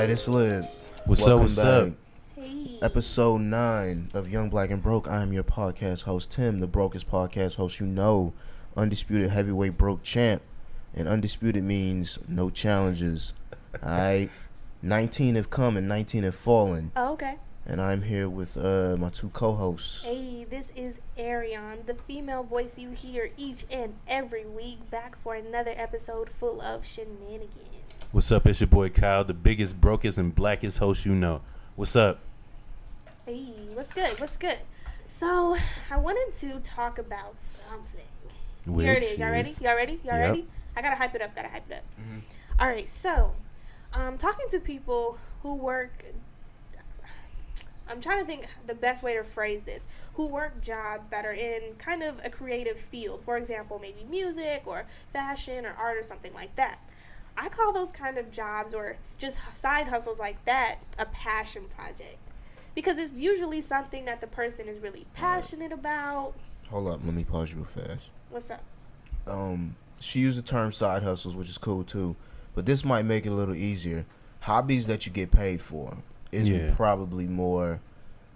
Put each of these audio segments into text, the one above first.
Alright, it's lit. What's Welcome up? back. Hey. Episode 9 of Young Black and Broke. I am your podcast host, Tim, the brokest podcast host you know. Undisputed heavyweight broke champ. And undisputed means no challenges. Alright. 19 have come and 19 have fallen. Oh, okay. And I'm here with my two co-hosts. Hey, this is Arion, the female voice you hear each and every week, back for another episode full of shenanigans. What's up? It's your boy Kyle, the biggest, brokest, and blackest host you know. What's up? Hey, what's good? What's good? So, I wanted to talk about something. Here it is. Y'all ready? Y'all ready? Y'all Yep. ready? I gotta hype it up. All right, so, talking to people who work... I'm trying to think the best way to phrase this. Who work jobs that are in kind of a creative field. For example, maybe music or fashion or art or something like that. I call those kind of jobs or just side hustles like that a passion project. Because it's usually something that the person is really passionate about. Hold up, let me pause you real fast. What's up? She used the term side hustles, which is cool too. But this might make it a little easier. Hobbies that you get paid for is probably more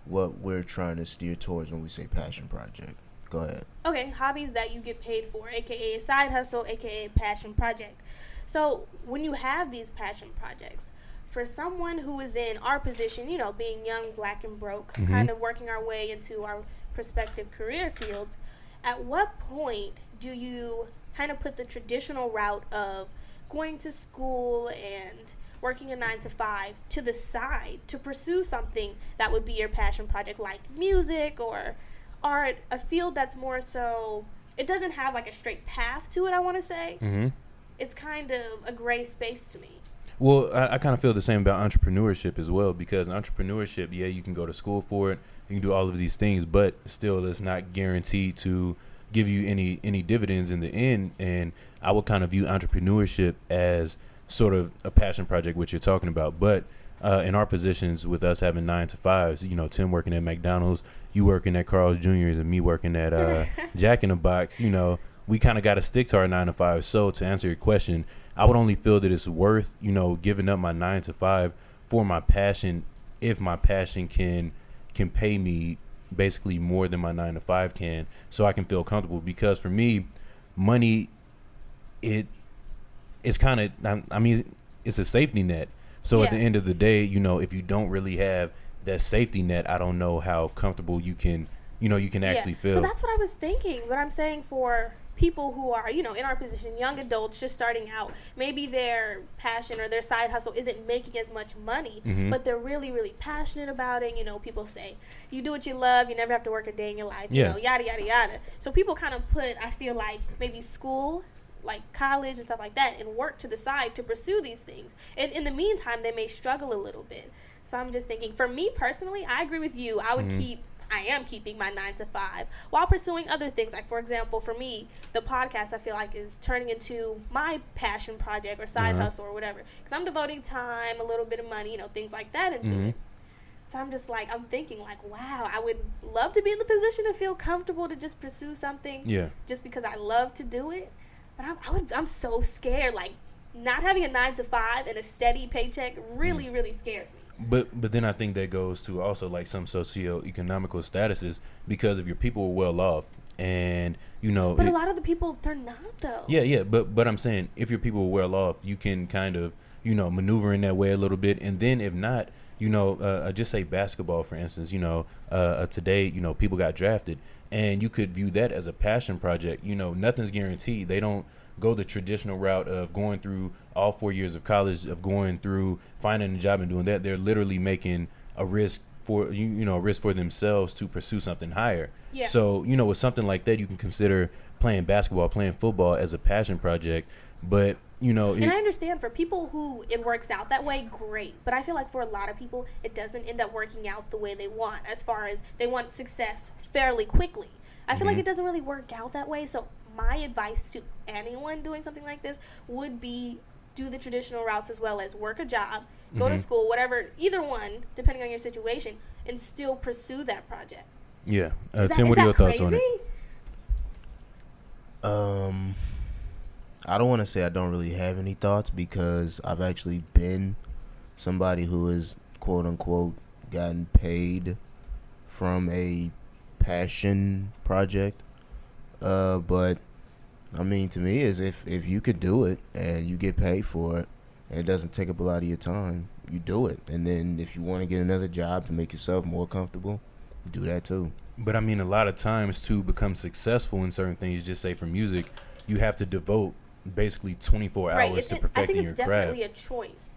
what we're trying to steer towards when we say passion project. Go ahead. Okay, hobbies that you get paid for, aka a side hustle, aka a passion project. So when you have these passion projects, for someone who is in our position, you know, being young, black, and broke, kind of working our way into our prospective career fields, at what point do you kind of put the traditional route of going to school and working a 9 to 5 to the side to pursue something that would be your passion project, like music or art, a field that's more so, it doesn't have like a straight path to it, I want to say. It's kind of a gray space to me. Well, I kind of feel the same about entrepreneurship as well, because entrepreneurship, yeah, you can go to school for it, you can do all of these things, but still it's not guaranteed to give you any dividends in the end. And I would kind of view entrepreneurship as sort of a passion project, what you're talking about. But in our positions, with us having 9 to 5s, you know, Tim working at McDonald's, you working at Carl's Jr.'s, and me working at Jack in the Box, you know, we kind of got to stick to our 9 to 5. So to answer your question, I would only feel that it's worth, you know, giving up my 9 to 5 for my passion if my passion can pay me basically more than my 9 to 5 can, so I can feel comfortable. Because for me, money, it's kind of, I mean, it's a safety net. So at the end of the day, you know, if you don't really have that safety net, I don't know how comfortable you can actually feel. So that's what I was thinking. But I'm saying for people who are, you know, in our position, young adults just starting out, maybe their passion or their side hustle isn't making as much money, but they're really, really passionate about it. You know, people say, you do what you love, you never have to work a day in your life, you know, yada, yada, yada. So people kind of put, I feel like, maybe school, like college and stuff like that, and work to the side to pursue these things. And in the meantime, they may struggle a little bit. So I'm just thinking, for me personally, I agree with you. I am keeping my 9 to 5 while pursuing other things. Like, for example, for me, the podcast, I feel like, is turning into my passion project or side hustle or whatever. Because I'm devoting time, a little bit of money, you know, things like that into it. So I'm just like, I'm thinking like, wow, I would love to be in the position to feel comfortable to just pursue something just because I love to do it. But I'm so scared. Like, not having a 9 to 5 and a steady paycheck really, really scares me. But then I think that goes to also like some socioeconomical statuses, because if your people are well off and, you know. But a lot of the people, they're not, though. Yeah. But I'm saying, if your people are well off, you can kind of, you know, maneuver in that way a little bit. And then if not, you know, just say basketball, for instance, you know, today, you know, people got drafted, and you could view that as a passion project. You know, nothing's guaranteed. They don't go the traditional route of going through all 4 years of college, of going through finding a job and doing that. They're literally making a risk for a risk for themselves to pursue something higher. Yeah. So, you know, with something like that, you can consider playing basketball, playing football as a passion project. But, you know, and I understand for people who it works out that way, great. But I feel like for a lot of people, it doesn't end up working out the way they want, as far as they want success fairly quickly. I feel like it doesn't really work out that way. So my advice to anyone doing something like this would be do the traditional routes, as well as work a job, go to school, whatever, either one, depending on your situation, and still pursue that project. Yeah. Tim, what are your thoughts on it? I don't want to say I don't really have any thoughts, because I've actually been somebody who is quote unquote gotten paid from a passion project. But I mean, to me, is if you could do it and you get paid for it and it doesn't take up a lot of your time, you do it. And then if you want to get another job to make yourself more comfortable, do that too. But I mean, a lot of times to become successful in certain things, just say for music, you have to devote basically 24 hours to perfecting your craft. I think it's definitely a choice.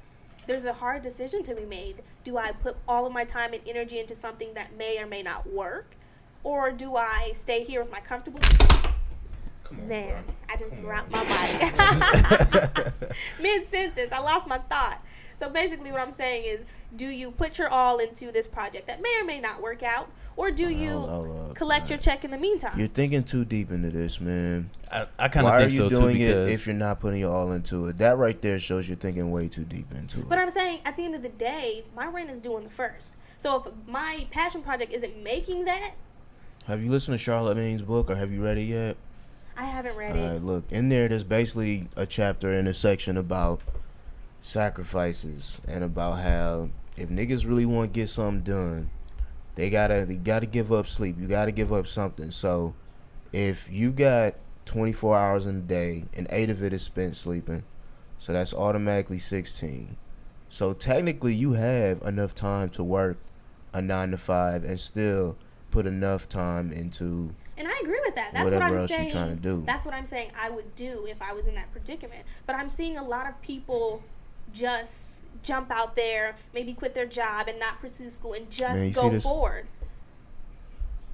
There's a hard decision to be made. Do I put all of my time and energy into something that may or may not work? Or do I stay here with my comfortable... Come on, Man, bro. I just dropped my body. Mid-sentence, I lost my thought. So basically what I'm saying is, do you put your all into this project that may or may not work out? Or do you collect your check in the meantime? You're thinking too deep into this, man. I kind of think so too. Why are you doing because it if you're not putting your all into it? That right there shows you're thinking way too deep into it. But I'm saying, at the end of the day, my rent is due on the 1st. So if my passion project isn't making that... Have you listened to Charlamagne's book, or have you read it yet? I haven't read it. Look, in there's basically a chapter in a section about sacrifices and about how if niggas really want to get something done, they gotta give up sleep. You gotta give up something. So if you got 24 hours in a day and 8 of it is spent sleeping, so that's automatically 16. So technically you have enough time to work a 9 to 5 and still put enough time into... And I agree with that. That's whatever what I'm else saying. You're trying to do. That's what I'm saying I would do if I was in that predicament. But I'm seeing a lot of people just jump out there, maybe quit their job and not pursue school and just go forward.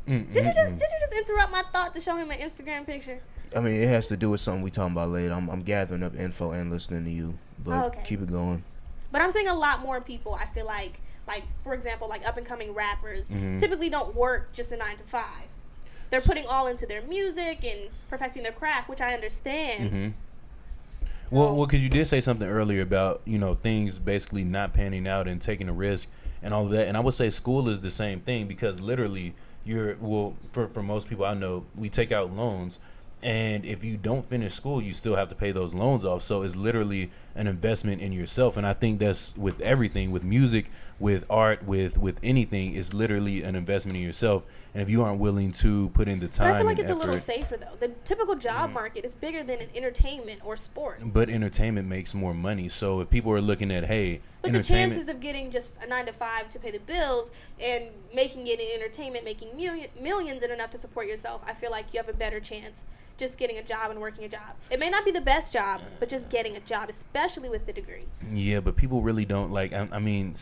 Did you just interrupt my thought to show him an Instagram picture? I mean, it has to do with something we talking about later. I'm gathering up info and listening to you, but keep it going. But I'm seeing a lot more people, I feel like for example, like up and coming rappers typically don't work just a 9 to 5. They're putting all into their music and perfecting their craft, which I understand. Well, because you did say something earlier about, things basically not panning out and taking a risk and all of that. And I would say school is the same thing, because literally for most people I know, we take out loans. And if you don't finish school, you still have to pay those loans off. So it's literally an investment in yourself. And I think that's with everything, with music, with art, with anything, it's literally an investment in yourself. And if you aren't willing to put in the time, but I feel like it's effort, a little safer though. The typical job market is bigger than entertainment or sports. But entertainment makes more money. So if people are looking at, but the chances of getting just a 9 to 5 to pay the bills and making it in entertainment, making millions and enough to support yourself, I feel like you have a better chance just getting a job and working a job. It may not be the best job, but just getting a job, especially with the degree. Yeah, but people really don't like. I mean,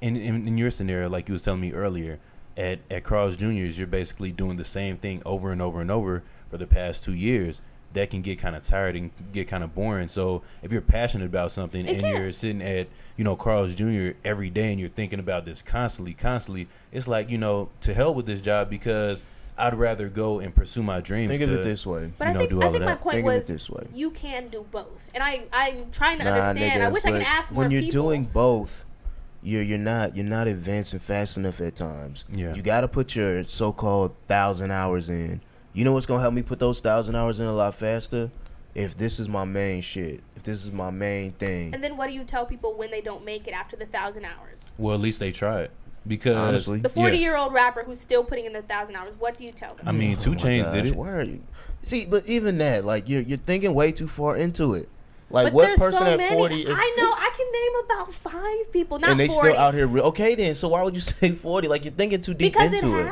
in your scenario, like you was telling me earlier, at Carl's Jr.'s, you're basically doing the same thing over and over and over for the past 2 years. That can get kind of tired and get kind of boring. So if you're passionate about something you're sitting at, Carl's Jr. every day and you're thinking about this constantly, it's like, to hell with this job, because I'd rather go and pursue my dreams. Think of it this way. But I think my point was, this way. You can do both. And I'm trying to understand. Nigga, I wish I could ask more people. When you're doing both, you're not advancing fast enough at times. Yeah. You got to put your so-called 1,000 hours in. You know what's going to help me put those 1,000 hours in a lot faster? If this is my main shit. If this is my main thing. And then what do you tell people when they don't make it after the 1,000 hours? Well, at least they try it. Because honestly, the 40-year-old rapper who's still putting in the 1,000 hours, what do you tell them? I mean, 2 Chainz did it. Where are you? See, but even that, like, you're thinking way too far into it. Like, but what person so at many. 40 is... I know. I can name about 5 people, not 40. And they still out here... Okay, then. So why would you say 40? Like, you're thinking too deep because into it. Because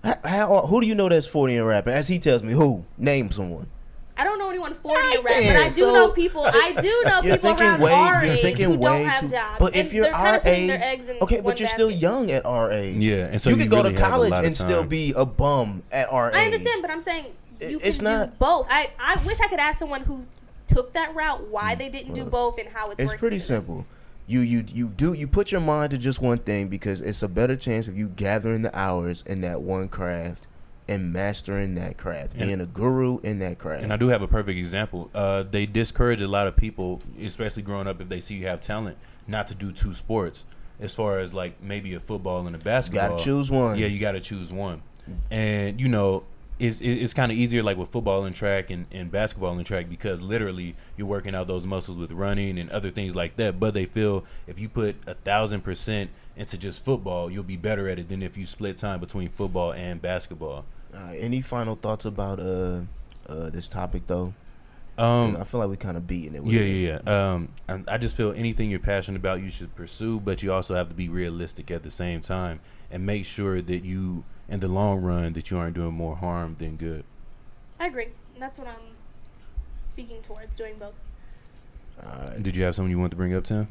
it happens. Who do you know that's 40 and rapping? As he tells me, who? Name someone. I don't know anyone 40 and rapping, but I do know people. I do know people around our age who don't have jobs. But if you're our age... Okay, but you're still young at our age. Yeah, and so you could go really to college and still be a bum at our age. I understand, but I'm saying you can do both. I wish I could ask someone who took that route why they didn't do both and how it's working. It's pretty simple. You put your mind to just one thing because it's a better chance of you gathering the hours in that one craft and mastering that craft, being a guru in that craft. And I do have a perfect example. They discourage a lot of people, especially growing up, if they see you have talent, not to do 2 sports. As far as like maybe a football and a basketball, you gotta choose one. Yeah, you gotta choose one. And it's kind of easier like with football and track and basketball and track, because literally you're working out those muscles with running and other things like that. But they feel if you put 1,000% into just football, you'll be better at it than if you split time between football and basketball. Any final thoughts about this topic though? I feel like we kind of beating it. Yeah. I just feel anything you're passionate about, you should pursue, but you also have to be realistic at the same time and make sure that you, in the long run, that you aren't doing more harm than good. I agree. That's what I'm speaking towards, doing both. Did you have something you want to bring up, Tim?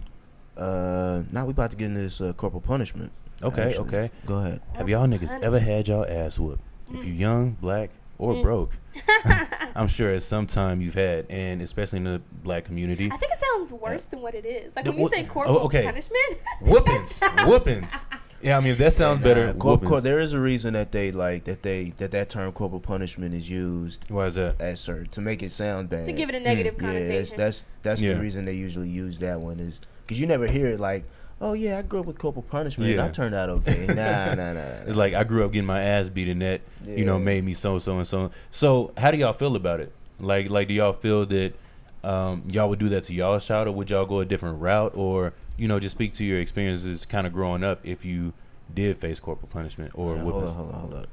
Now we about to get into this corporal punishment. Okay. Go ahead. Have y'all niggas ever had y'all ass whooped? If you young, black, or broke, I'm sure at some time you've had, and especially in the black community. I think it sounds worse than what it is. Like when you say corporal punishment. Whoopings. Yeah, I mean, if that sounds better. There is a reason that that term corporal punishment is used. Why is that? To make it sound bad. To give it a negative connotation. Yeah, that's the reason they usually use that one, is because you never hear it like, oh yeah, I grew up with corporal punishment and I turned out okay. Nah. It's like I grew up getting my ass beat, and that made me so and so. So how do y'all feel about it? Like do y'all feel that y'all would do that to y'all's child, or would y'all go a different route, or just speak to your experiences kind of growing up if you did face corporal punishment or whoopings? Hold up.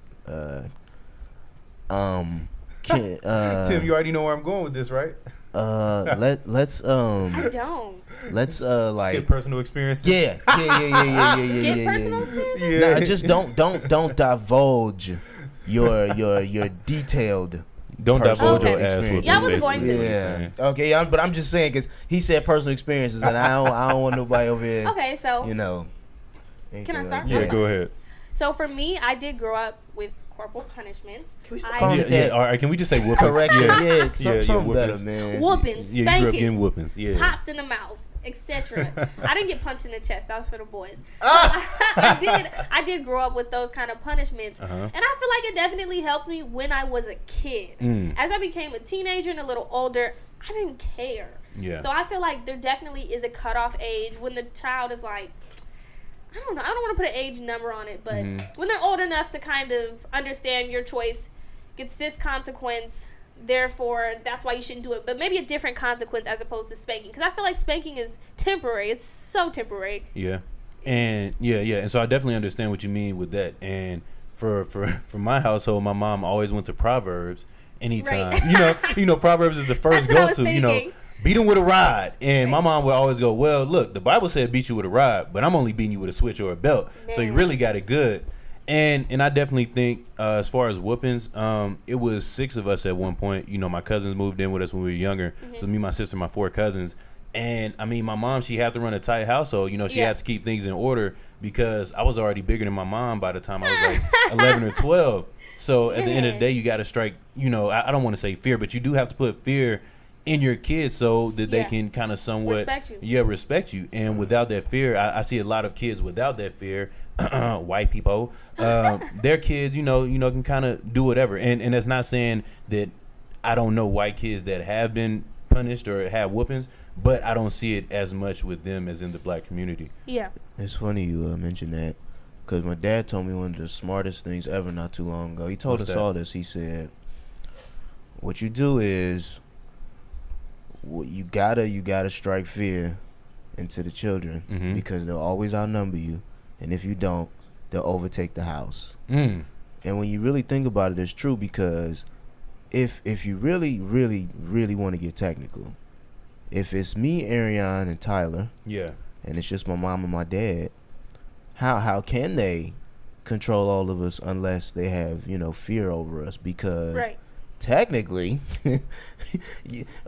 Tim, you already know where I'm going with this, right? Let's I don't. Let's skip personal experiences. Yeah. Skip personal experiences. Nah, just don't divulge your detailed. Don't divulge your ass whooping. Yeah, I wasn't going to. Yeah. Okay, but I'm just saying because he said personal experiences, and I don't want nobody over here. Okay, so Can I start? Yeah, go ahead. So for me, I did grow up with corporal punishments. Can we stop calling it that? All right, can we just say whoopings? Correction. Something better, man. Whoopings, yeah, you grew up getting whoopings. Yeah. Popped in the mouth, etc. I didn't get punched in the chest. That was for the boys. I did grow up with those kind of punishments, and I feel like it definitely helped me when I was a kid. As I became a teenager and a little older, I didn't care. Yeah. So I feel like there definitely is a cutoff age when the child is like, I don't know. I don't want to put an age number on it, but when they're old enough to kind of understand your choice gets this consequence, therefore that's why you shouldn't do it. But maybe a different consequence as opposed to spanking, because I feel like spanking is temporary. It's so temporary. Yeah, and and so I definitely understand what you mean with that. And for my household, my mom always went to Proverbs anytime. Right. Proverbs is the first go-to. Beat him with a rod. And my mom would always go, well, look, the Bible said beat you with a rod, but I'm only beating you with a switch or a belt. Man. So you really got it good. And I definitely think as far as whoopings, it was 6 of us at one point. My cousins moved in with us when we were younger. So me, my sister, my 4 cousins. And, I mean, my mom, she had to run a tight household. She had to keep things in order because I was already bigger than my mom by the time I was like 11 or 12. So at the end of the day, you got to strike, I don't want to say fear, but you do have to put fear in your kids so that they can kind of somewhat respect you. And without that fear, I see a lot of kids without that fear, white people, their kids, can kind of do whatever. And that's not saying that I don't know white kids that have been punished or have whoopings, but I don't see it as much with them as in the black community. Yeah. It's funny you mentioned that because my dad told me one of the smartest things ever not too long ago. He told us all this. He said, what you do is, you gotta strike fear into the children because they'll always outnumber you, and if you don't, they'll overtake the house. And when you really think about it, it's true, because if you really want to get technical, if it's me, Ariane, and Tyler, and it's just my mom and my dad, how can they control all of us unless they have fear over us? Because technically,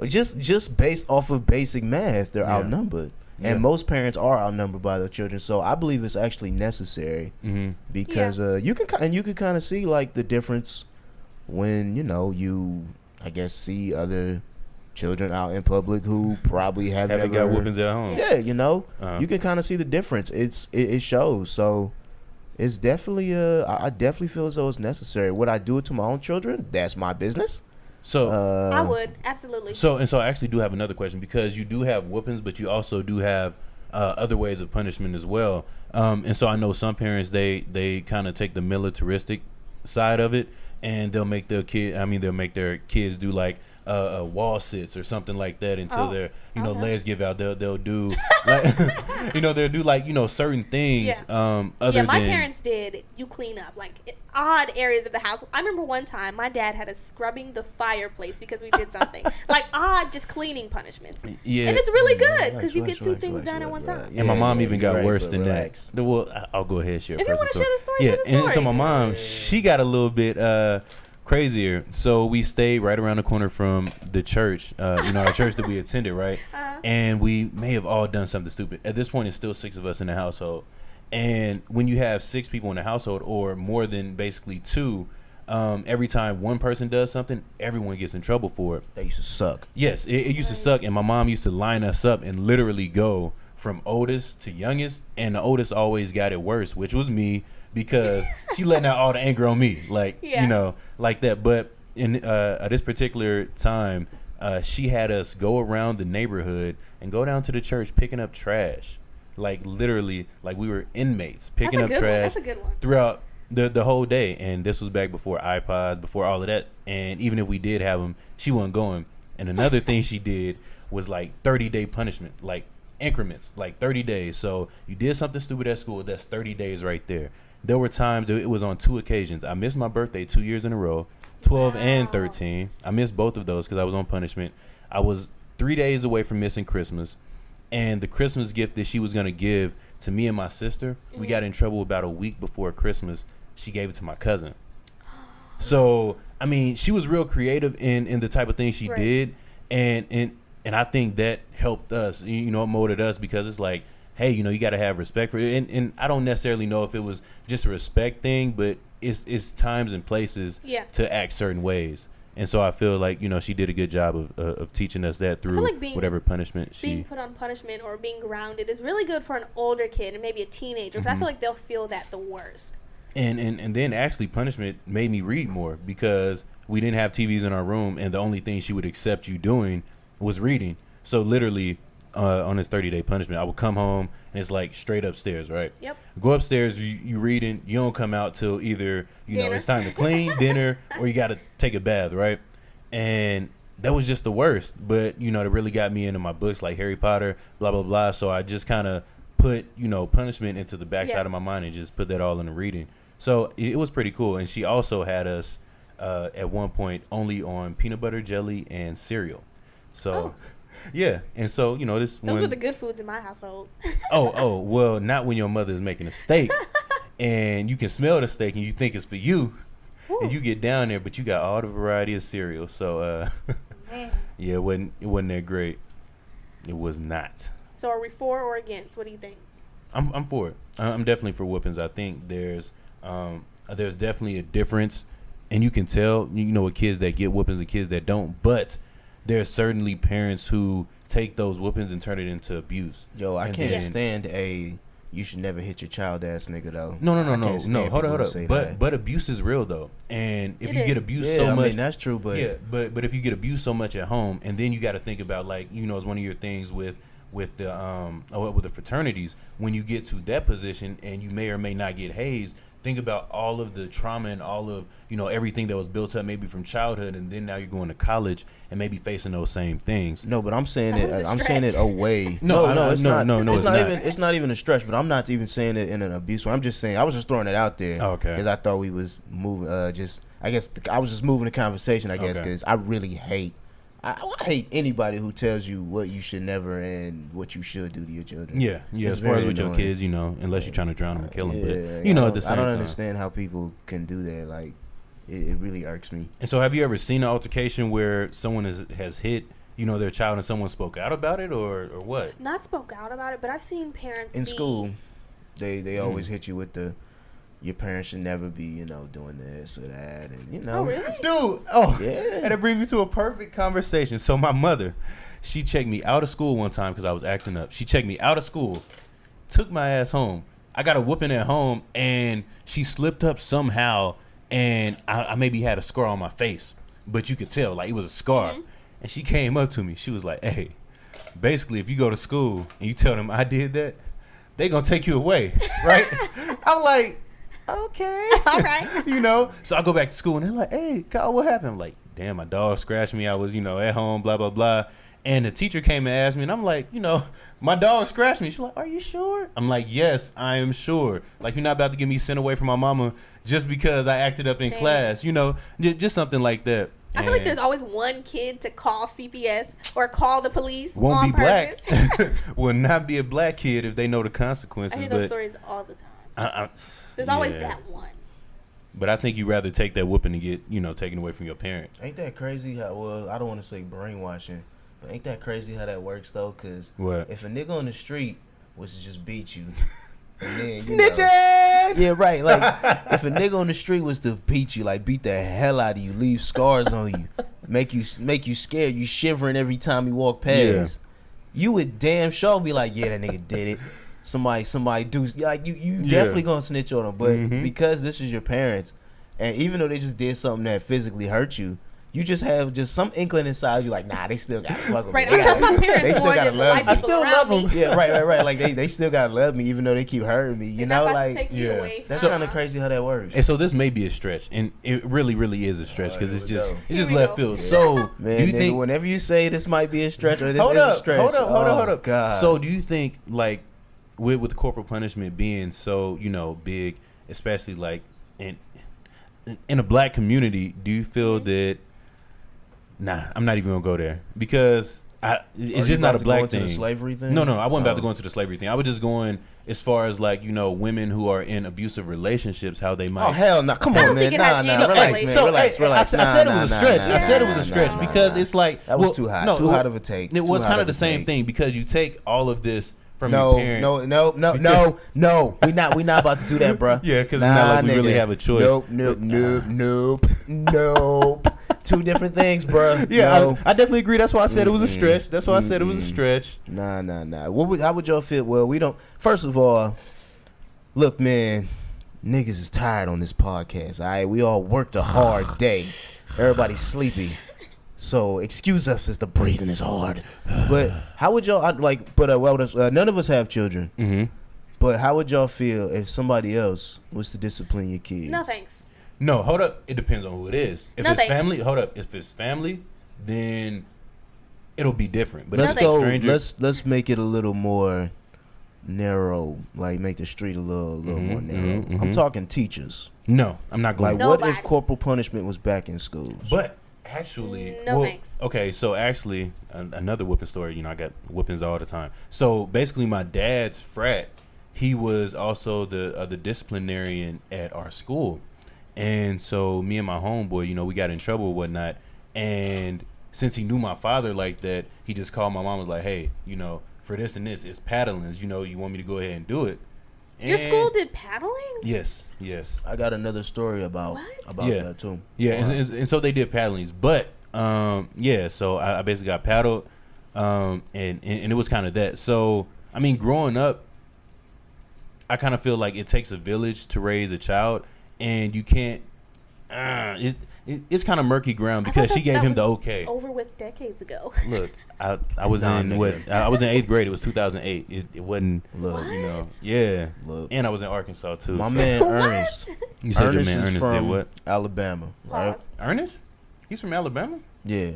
just based off of basic math, they're outnumbered. And most parents are outnumbered by their children. So I believe it's actually necessary because you can kind of see like the difference when you I guess see other children out in public who probably haven't got whoopings at home. Yeah, you can kind of see the difference. It shows. So it's definitely I definitely feel as though it's necessary. Would I do it to my own children? That's my business. So I would absolutely. So I actually do have another question, because you do have whoopings, but you also do have other ways of punishment as well. And so I know some parents they kind of take the militaristic side of it, and they'll make their kids do like wall sits or something like that until their legs give out. They'll do like they'll do like certain things. My parents did. You clean up like odd areas of the house. I remember one time my dad had us scrubbing the fireplace because we did something like odd, just cleaning punishments. Yeah, and it's really good because you get two things done at one time. And my mom even got worse than that. Well, I'll go ahead and share. If you want to share the story, share the story. And so my mom, she got a little bit crazier. So we stayed right around the corner from the church, our church that we attended, right? And we may have all done something stupid. At this point, it's still 6 of us in the household. And when you have 6 people in the household or more than basically 2, every time one person does something, everyone gets in trouble for it. They used to suck. Yes, it used to suck. And my mom used to line us up and literally go from oldest to youngest. And the oldest always got it worse, which was me, because she letting out all the anger on me, like like that. But in this particular time, she had us go around the neighborhood and go down to the church picking up trash, like literally, like we were inmates picking up trash throughout the whole day. And this was back before iPods, before all of that. And even if we did have them, she wasn't going. And another thing she did was like 30-day punishment, like increments, like 30 days. So you did something stupid at school, that's 30 days right there. There were times, it was on 2 occasions. I missed my birthday 2 years in a row, 12 and 13. I missed both of those because I was on punishment. I was 3 days away from missing Christmas. And the Christmas gift that she was going to give to me and my sister, we got in trouble about a week before Christmas. She gave it to my cousin. So, I mean, she was real creative in the type of things she did. And I think that helped us, it molded us, because it's like, hey, you got to have respect for it. And I don't necessarily know if it was just a respect thing, but it's times and places to act certain ways. And so I feel like, she did a good job of teaching us that through whatever punishment being put on punishment or being grounded is really good for an older kid and maybe a teenager. Because I feel like they'll feel that the worst. And then actually punishment made me read more, because we didn't have TVs in our room, and the only thing she would accept you doing was reading. So literally, on this 30-day punishment, I would come home and it's like straight upstairs, right? Yep. Go upstairs, you reading, you don't come out till either, dinner. It's time to clean, dinner, or you got to take a bath, right? And that was just the worst. But, it really got me into my books like Harry Potter, blah, blah, blah. So I just kind of put, punishment into the backside of my mind and just put that all in the reading. So it was pretty cool. And she also had us at one point only on peanut butter, jelly, and cereal. So... Yeah, and so those were the good foods in my household. Well, not when your mother is making a steak, and you can smell the steak and you think it's for you, and you get down there, but you got all the variety of cereal. So, yeah, it wasn't that great. It was not. So, are we for or against? What do you think? I'm for it. I'm definitely for whoopings. I think there's definitely a difference, and you can tell with kids that get whoopings and kids that don't, but there's certainly parents who take those whoopings and turn it into abuse. Yo, I can't stand you should never hit your child ass nigga though. No. Hold on. But abuse is real though. And if you get abused so much, that's true, but but if you get abused so much at home, and then you got to think about, like, it's one of your things with the fraternities, when you get to that position and you may or may not get hazed, think about all of the trauma and all of everything that was built up maybe from childhood, and then now you're going to college and maybe facing those same things. No, but I'm saying it. I'm saying it away. No, it's not. It's not even a stretch. But I'm not even saying it in an abuse way. I'm just saying I was just throwing it out there. Okay. Because I thought we was moving. I guess I was just moving the conversation. I guess because I really hate. I hate anybody who tells you what you should never and what you should do to your children. Yeah. As far as with your kids, unless you're trying to drown them or kill them. But, at the same time, I don't understand how people can do that. Like, it really irks me. And so have you ever seen an altercation where someone has hit, their child and someone spoke out about it or what? Not spoke out about it, but I've seen parents in school. They always hit you with your parents should never be, doing this or that. And, Oh, really? Dude. Yeah. And it brings me to a perfect conversation. So my mother, she checked me out of school one time because I was acting up. She checked me out of school, took my ass home. I got a whooping at home, and she slipped up somehow, and I maybe had a scar on my face. But you could tell, like, it was a scar. Mm-hmm. And she came up to me. She was like, hey, basically, if you go to school and you tell them I did that, they going to take you away, right? I'm like... Okay. All right. You know, so I go back to school and they're like, hey, Kyle, what happened? I'm like, damn, my dog scratched me. I was, at home, blah, blah, blah. And the teacher came and asked me, and I'm like, my dog scratched me. She's like, are you sure? I'm like, yes, I am sure. Like, you're not about to get me sent away from my mama just because I acted up in class, just something like that. I feel like there's always one kid to call CPS or call the police. Won't on be black. purpose. Will not be a black kid if they know the consequences. I hear those stories all the time. There's always that one. But I think you'd rather take that whooping to get, taken away from your parent. Ain't that crazy how, well, I don't want to say brainwashing, but ain't that crazy how that works, though? Because if a nigga on the street was to just beat you, and then, Snitching! Yeah, right. Like, if a nigga on the street was to beat you, like, beat the hell out of you, leave scars on you, make you scared, you shivering every time you walk past, you would damn sure be like, yeah, that nigga did it. Somebody do, like, you definitely gonna snitch on them. But because this is your parents, and even though they just did something that physically hurt you, you just have some inkling inside you, like, nah, they still gotta fuck with me. Right, I trust my parents they still more gotta than love white me. people I still around love me. Yeah, right. Like, they still gotta love me, even though they keep hurting me. You know, like, take me away. that's kind of crazy how that works. And so this may be a stretch, and it really, really is a stretch because it's just Here we left go. field. So Man, do you nigga, think? whenever you say this might be a stretch or this Hold is up, a stretch, hold up. God. So do you think, like, with the corporal punishment being so big, especially like in a black community, do you feel that? Nah, I'm not even gonna go there because it's just not a black thing. The slavery thing? No, I wasn't about to go into the slavery thing. I was just going as far as like women who are in abusive relationships, how they might. Oh hell no! Come I on, don't man. think it has Nah, any relax, relation. man. So, Relax. I said it was a stretch. I said it was a stretch because it's like that was too hot. No, too hot of a take. It was kind of the same thing because you take all of this from your parent. No. We not about to do that, bro. Yeah, because it's not like we really have a choice. Nope. Two different things, bro. Yeah, no. I definitely agree. That's why I said it was a stretch. That's why I said it was a stretch. Nah. How would y'all feel? Well, we don't. First of all, look, man, niggas is tired on this podcast. All right, we all worked a hard day. Everybody's sleepy. So excuse us if the breathing is hard. But how would y'all none of us have children. Mm-hmm. But how would y'all feel if somebody else was to discipline your kids? No thanks. No, hold up. It depends on who it is. If No it's thanks. family, hold up. If it's family, then it'll be different. But Let's if it's go. stranger, Let's make it a little more narrow. Like make the street a little more narrow. I'm talking teachers. no, I'm not going. Like, to. what if Nobody. corporal punishment was back in schools? But actually, No thanks. Okay, so actually, another whooping story. I got whoopings all the time. So basically, my dad's frat, he was also the disciplinarian at our school. And so me and my homeboy, we got in trouble and whatnot. And since he knew my father like that, he just called my mom and was like, hey, for this and this, it's paddlings. You want me to go ahead and do it. Your And school did paddling? Yes. I got another story about that too. Yeah, and so they did paddlings. But, so I basically got paddled, and it was kind of that. So, I mean, growing up, I kind of feel like it takes a village to raise a child. And you can't. It's kind of murky ground because she gave him the okay. Over with decades ago. Look, I was in I was in 8th grade. It was 2008. It wasn't. Look, Yeah. Look. And I was in Arkansas too. My so. man What? Ernest. You said Ernest your man is Ernest did from what? Alabama, right? Pause. Ernest? He's from Alabama. Yeah,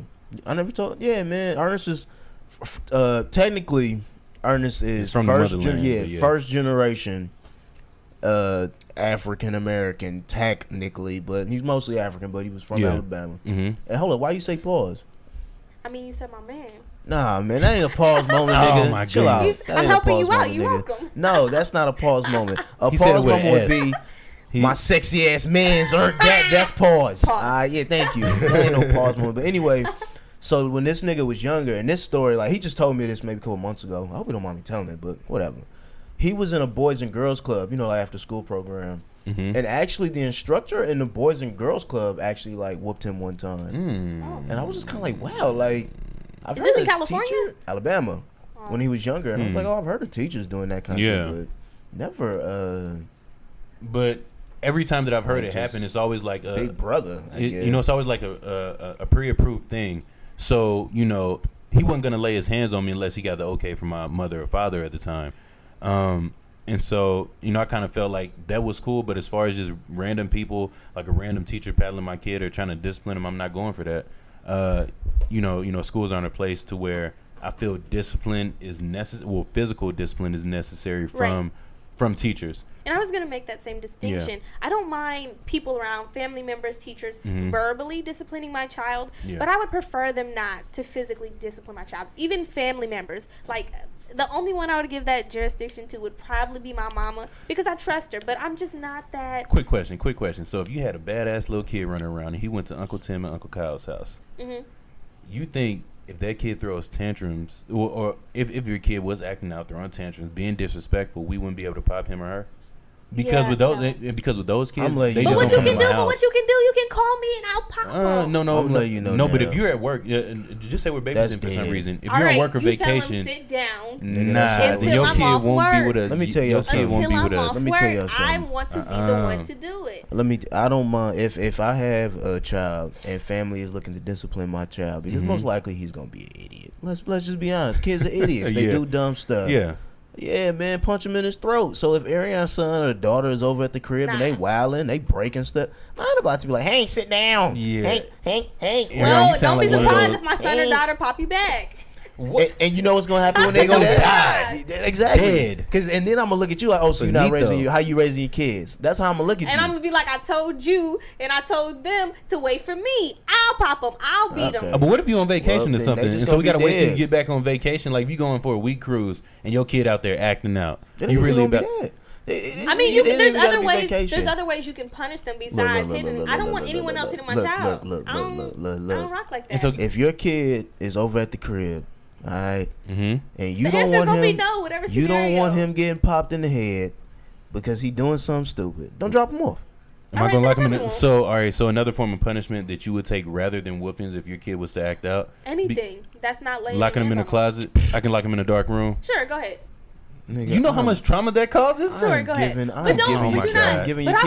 I never told. Yeah, man. Ernest is technically Ernest is From the motherland, but yeah. first generation African American technically, but he's mostly African. But he was from Alabama. Mm-hmm. And hold up, why you say pause? I mean, you said my man. Nah, man, that ain't a pause moment, Oh, nigga. my Chill out. goodness. That I'm ain't a helping you pause out. moment, You're nigga. welcome. No, that's not a pause moment. A He said it pause with an moment would S. be my sexy ass man's earned that. That's pause. Pause. Yeah, thank you. That ain't no pause moment. But anyway, so when this nigga was younger, and this story, like, he just told me this maybe a couple months ago. I hope he don't mind me telling it, but whatever. He was in a Boys and Girls Club, like after school program. Mm-hmm. And actually, the instructor in the Boys and Girls Club actually like whooped him one time. Mm. And I was just kind of like, wow, like, I've Is heard this in of California? teacher- Alabama, when he was younger. And I was like, oh, I've heard of teachers doing that kind of Yeah. shit, but never But every time that I've heard Like it happen, just it's always like big brother. I guess. it's always like a pre-approved thing. So he wasn't gonna lay his hands on me unless he got the okay from my mother or father at the time. And so, I kind of felt like that was cool. But as far as just random people, like a random teacher paddling my kid or trying to discipline him, I'm not going for that. Schools aren't a place to where I feel discipline is necessary. Well, physical discipline is necessary from teachers. And I was going to make that same distinction. Yeah. I don't mind people around, family members, teachers, verbally disciplining my child, but I would prefer them not to physically discipline my child. Even family members. Like, the only one I would give that jurisdiction to would probably be my mama, because I trust her, but I'm just not that. Quick question. So if you had a badass little kid running around and he went to Uncle Tim and Uncle Kyle's house, you think if that kid throws tantrums, or if your kid was acting out, throwing tantrums, being disrespectful, we wouldn't be able to pop him or her? Because with those kids, but what you can do, you can call me and I'll pop them. No. But if you're at work, just say we're babysitting for some reason. If you're on work or vacation, sit down. Then your kid won't be with us. Let me tell you something. I want to be the one to do it. I don't mind if I have a child and family is looking to discipline my child, because most likely he's gonna be an idiot. Let's just be honest. Kids are idiots. They do dumb stuff. Yeah, man, punch him in his throat. So if Ariana's son or daughter is over at the crib and they wilding, they breaking stuff, I'm not about to be like, hey, sit down. Yeah. Hey. Well, don't be surprised if my son or daughter pop you back. And you know what's gonna happen when they go die? Exactly. And then I'm gonna look at you like, oh, so you're not raising how you raising your kids? That's how I'm gonna look at you. And I'm gonna be like, I told you, and I told them to wait for me. I'll pop them. I'll beat them. But what if you on vacation or something? And so we gotta wait till you get back on vacation. Like, if you going for a week cruise and your kid out there acting out, you really about. There's other ways you can punish them besides hitting. I don't want anyone else hitting my child. I don't rock like that. And so if your kid is over at the crib, all right, and you don't want him getting popped in the head because he doing something stupid, don't drop him off. Am I gonna lock him in? So another form of punishment that you would take rather than whoopings if your kid was to act out? Anything that's not laying. Locking him in a closet. I can lock him in a dark room. Sure, go ahead. Nigga, you know how much trauma that causes? Sure, go ahead. But I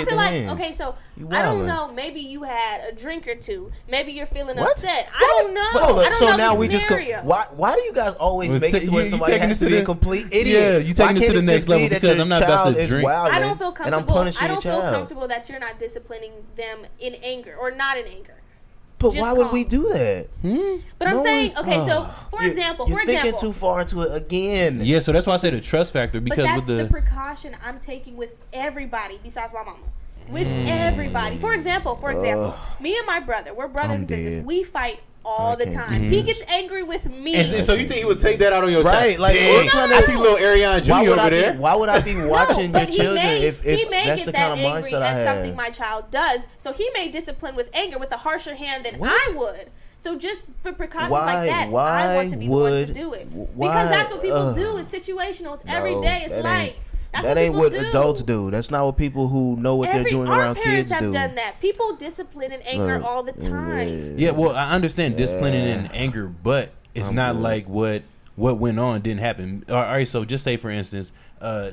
feel like, okay, so I don't know. Maybe you had a drink or two. Maybe you're feeling upset. I don't know. So now we just why do you guys always make it to where somebody has to be a complete idiot? Yeah, you taking it to the next level because I'm not about to drink. I don't feel comfortable. And I'm punishing your child. I don't feel comfortable that you're not disciplining them in anger or not in anger. But why would we do that? But I'm saying, okay, so for example, you're thinking too far into it again. Yeah, so that's why I say the trust factor, because but that's the precaution I'm taking with everybody besides my mama. With everybody. For example, me and my brother, we're brothers and sisters. We fight all the time. He gets angry with me. And so you think he would take that out on your child? Right, like I see little Ariana Jr. over there. Why would I be watching your children if that's the kind of mindset I have? That's something my child does. So he may discipline with anger with a harsher hand than I would. So just for precautions like that, I want to be the one to do it. Because that's what people do. It's situational. It's every day. It's life. That ain't what adults do. That's not what people who know what they're doing around kids do. Our parents have done that. People discipline in anger all the time. Yeah, well, I understand disciplining in anger, but it's not like what went on didn't happen. All right, so just say, for instance,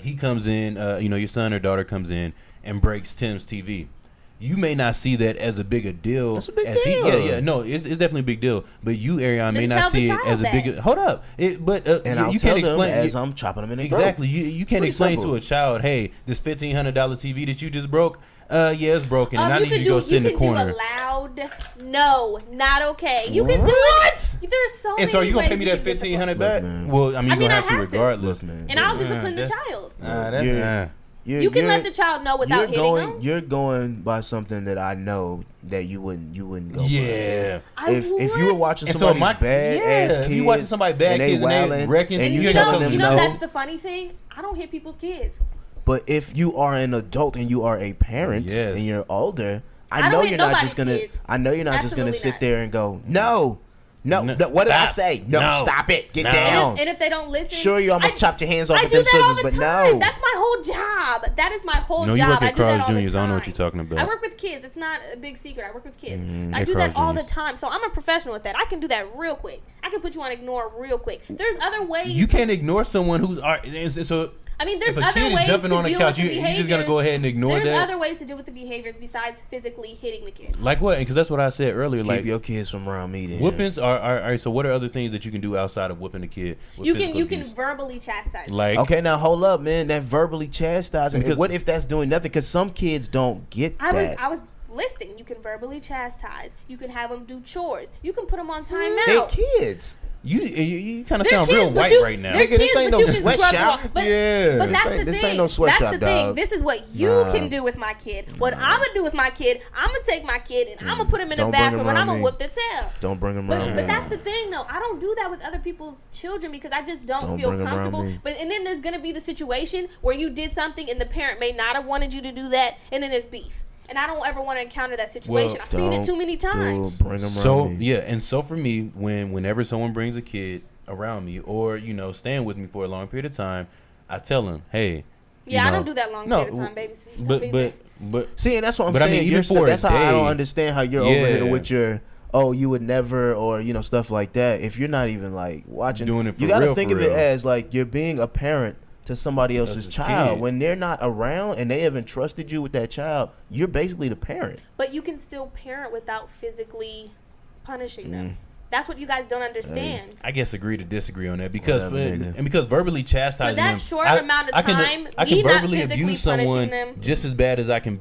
he comes in, your son or daughter comes in and breaks Tim's TV. You may not see that as a bigger deal. That's a big deal. No, it's definitely a big deal. But you, Ariana, may not see it as a big. Hold up, you can't explain as I'm chopping them in the exactly. You can't explain to a child, hey, this $1,500 TV that you just broke. It's broken, and I need you to go sit in the corner. You can do a loud no, not okay. You can do it. There's so many. And so are you gonna pay me that $1,500 back? Well, I mean, you're gonna have to regardless, man. And I'll discipline the child. You can let the child know without hitting them. You're going by something that I know that you wouldn't go. Yeah. If you were watching somebody bad ass kids, you watching somebody bad kids and they wrecking, and you telling them no. That's the funny thing. I don't hit people's kids. But if you are an adult and you are a parent and you're older, I know you're not just gonna sit there and go no. What did I say? No, stop it. Get down. And if they don't listen, sure, you almost chopped your hands off with them scissors, but no. That's my whole job. That is my whole job. You work at Carl's Jr. I don't know what you're talking about. I work with kids. It's not a big secret. I work with kids. I do that all the time. So I'm a professional at that. I can do that real quick. I can put you on ignore real quick. There's other ways. You can't ignore someone who's so. I mean, there's if a other kid ways is jumping to on the deal couch, with the you're behaviors. just gonna go ahead and ignore There's that. other ways to deal with the behaviors besides physically hitting the kid. Like what? Because that's what I said earlier. Keep Like your kids from around me. Then. whoopings are. So what are other things that you can do outside of whooping a kid? With You physical can abuse? verbally chastise. Like Okay, now hold up, man. That verbally chastising. Because- What if that's doing nothing? Because some kids don't get that. I was listing. You can verbally chastise. You can have them do chores. You can put them on timeout. They're kids. you kind of They're sound kids, real but white you- right now. they're Nigga, this kids, ain't but no you can sweatshop. scrub them off. But, Yeah. but that's This the ain't- this thing. ain't no sweatshop, That's the thing. dog. This is what you Nah. can do with my kid. What I'm gonna do with my kid, I'm gonna take my kid and I'm gonna put him in the Don't bring him bathroom and around I'm gonna me. whoop the tail. Don't bring them But, around but me. that's the thing, though. I don't do that with other people's children because I just don't Don't feel bring 'em around comfortable. me. But and then there's gonna be the situation where you did something and the parent may not have wanted you to do that, and then there's beef. And I don't ever want to encounter that situation. I've seen it too many times. Bring them around So me. yeah, and so for me, whenever someone brings a kid around me or staying with me for a long period of time, I tell them, hey, Yeah, I don't do that long period of time, babysitting. but See, and that's what I'm But I saying. mean, even You're for a that's how I don't day. understand how you're over here Yeah. with your you would never or stuff like that. If you're not even like watching, Doing it for you got to real, think for of it real. as like you're being a parent to somebody else's That's a child. kid. When they're not around and they haven't trusted you with that child, you're basically the parent. But you can still parent without physically punishing Mm. them. That's what you guys don't understand. I guess agree to disagree on that because Whatever, nigga. and because verbally chastising For that them, short I- amount of I can, time, I can me not verbally physically abuse someone punishing them. just as bad as I can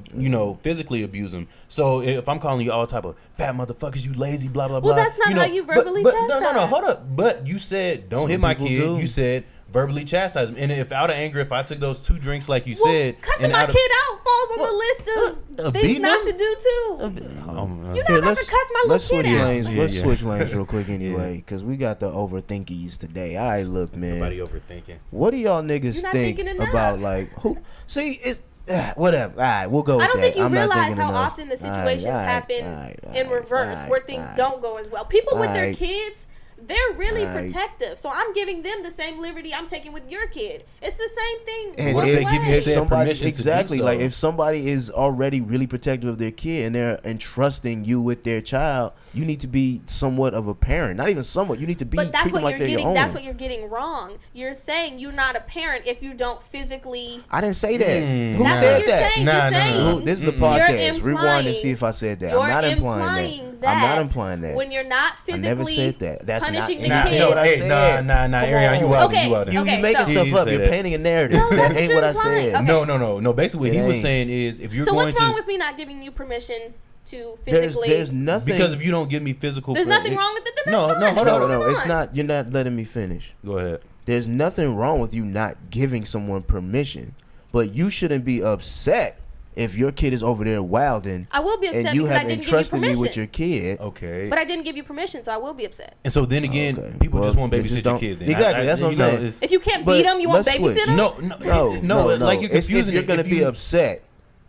physically abuse them. So if I'm calling you all type of fat motherfuckers, you lazy, blah blah blah. Well, that's not how you verbally but no, chastise. hold up. But you said don't Some hit my people kid. do. You said verbally chastise them. And if out of anger, if I took those 2 drinks like you Well, said, cussing and my out of- kid out falls on the list of things beating not them? to do too. Oh, You're not about to cuss my little let's switch kid out. lanes. Yeah, Let's yeah. switch lanes real quick anyway, because we got the overthinkies today. All right, look, man. Nobody overthinking. What do y'all niggas You're not think thinking enough. about like who? See, it's whatever. All right, we'll go. I with don't that. think you I'm not realize thinking how enough. often the All right, situations all right, happen all right, all in right, reverse all where right, things all right. don't go as well. People with their Alright. kids, they're really Alright. protective. So I'm giving them the same liberty I'm taking with your kid. It's the same thing. And What both if they give you ways. said somebody permission to do exactly so? like if somebody is already really protective of their kid and they're entrusting you with their child, you need to be somewhat of a parent. Not even somewhat. You need to be But that's treat them what like you're they're getting. your own. That's what you're getting wrong. You're saying you're not a parent if you don't physically. I didn't say that. Mm. Who That's said what you're that? saying. Nah, You're nah, nah, saying. nah. Who, this is a Mm-mm. podcast. You're Rewind and implying- see if I said that. You're I'm not implying implying that. I'm not that implying that. when you're not I physically never said that. That's not. punishing the Nah, kid. You know what I hey, said? nah, Come Ariana, you on. out Okay. there, you out there. You Okay, making so- stuff He didn't up. say You're that. painting a narrative. No, That that's ain't what what you're I implying. said. Okay. No. Basically, what It he was ain't. saying is if you're So going what's to wrong with me not giving you permission to There's physically? nothing. because if you don't give me physical, There's nothing wrong with it. Then No, that's no, fine. hold no, on. no, Come it's on. not. You're not letting me finish. Go ahead. There's nothing wrong with you not giving someone permission, but you shouldn't be upset if your kid is over there wilding I will be upset and you because I have didn't give you entrusted me permission. with your kid. Okay. But I didn't give you permission, so I will be upset. And so then again, Okay. people Well, just won't they babysit just your don't- kid. Then. Exactly, that's what I'm saying. it's- If you can't But beat them, you won't let's switch. babysit them. No, like you're It's confusing if you're it. gonna If be you- upset,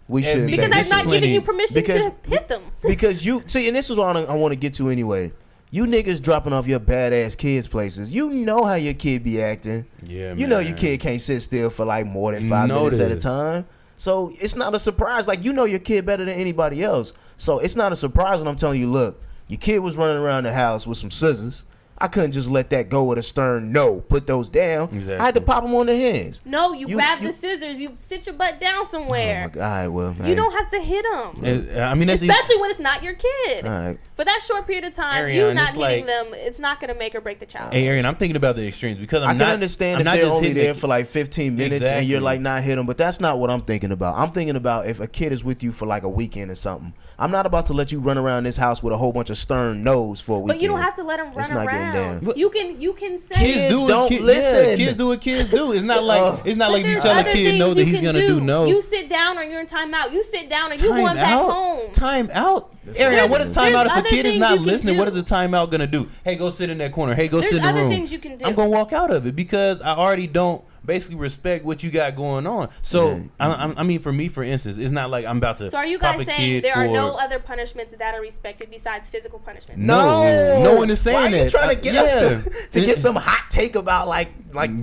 we And shouldn't. Because I'm This is not giving you plenty- permission because- to hit them. Because you see, and this is what I want to get to anyway. You niggas dropping off your badass kids places. You know how your kid be acting. Yeah, You know man. your kid can't sit still for like more than 5 Know minutes at a this. time. So it's not a surprise. Like, you know your kid better than anybody else. So it's not a surprise when I'm telling you, look, your kid was running around the house with some scissors. I couldn't just let that go with a stern no. Put those down. Exactly. I had to pop them on the hands. No, you You- grab you- the scissors. You sit your butt down Oh my somewhere. God. All right, well. You don't have to hit them. I mean, that's Especially when it's not your kid. All right. For that short period of time, Ariane, you not it's hitting like- them, it's not going to make or break the child. Hey, Aaron, I'm thinking about the extremes because I I'm can not understand I'm if not they're just only hitting there the- for like 15 minutes and you're Exactly. like not hit them, but that's not what I'm thinking about. I'm thinking about if a kid is with you for like a weekend or something. I'm not about to let you run around this house with a whole bunch of stern no's for a weekend. But you don't have to let them It's run not getting around. down. You can say Kids do what don't listen. Kids do what kids do. It's not like But you there's tell a other kid no things that you he's can gonna do no. You sit down or you're in timeout. You sit down or you Time going back out. home. Time out. That's Ariane, what what it is is. time out There's if a other kid is things not you can listening? What do. is the timeout gonna do? Hey, go sit in that corner. Hey, go There's sit in the other room. things you can do. I'm gonna walk out of it because I already don't basically respect what you got going on. So Yeah. I mean, for me, for instance, it's not like I'm about to. So are you pop guys a saying kid there are for- no other punishments that are respected besides physical punishments? No one is saying Why are you that. trying to get us Yeah. to get some hot take about like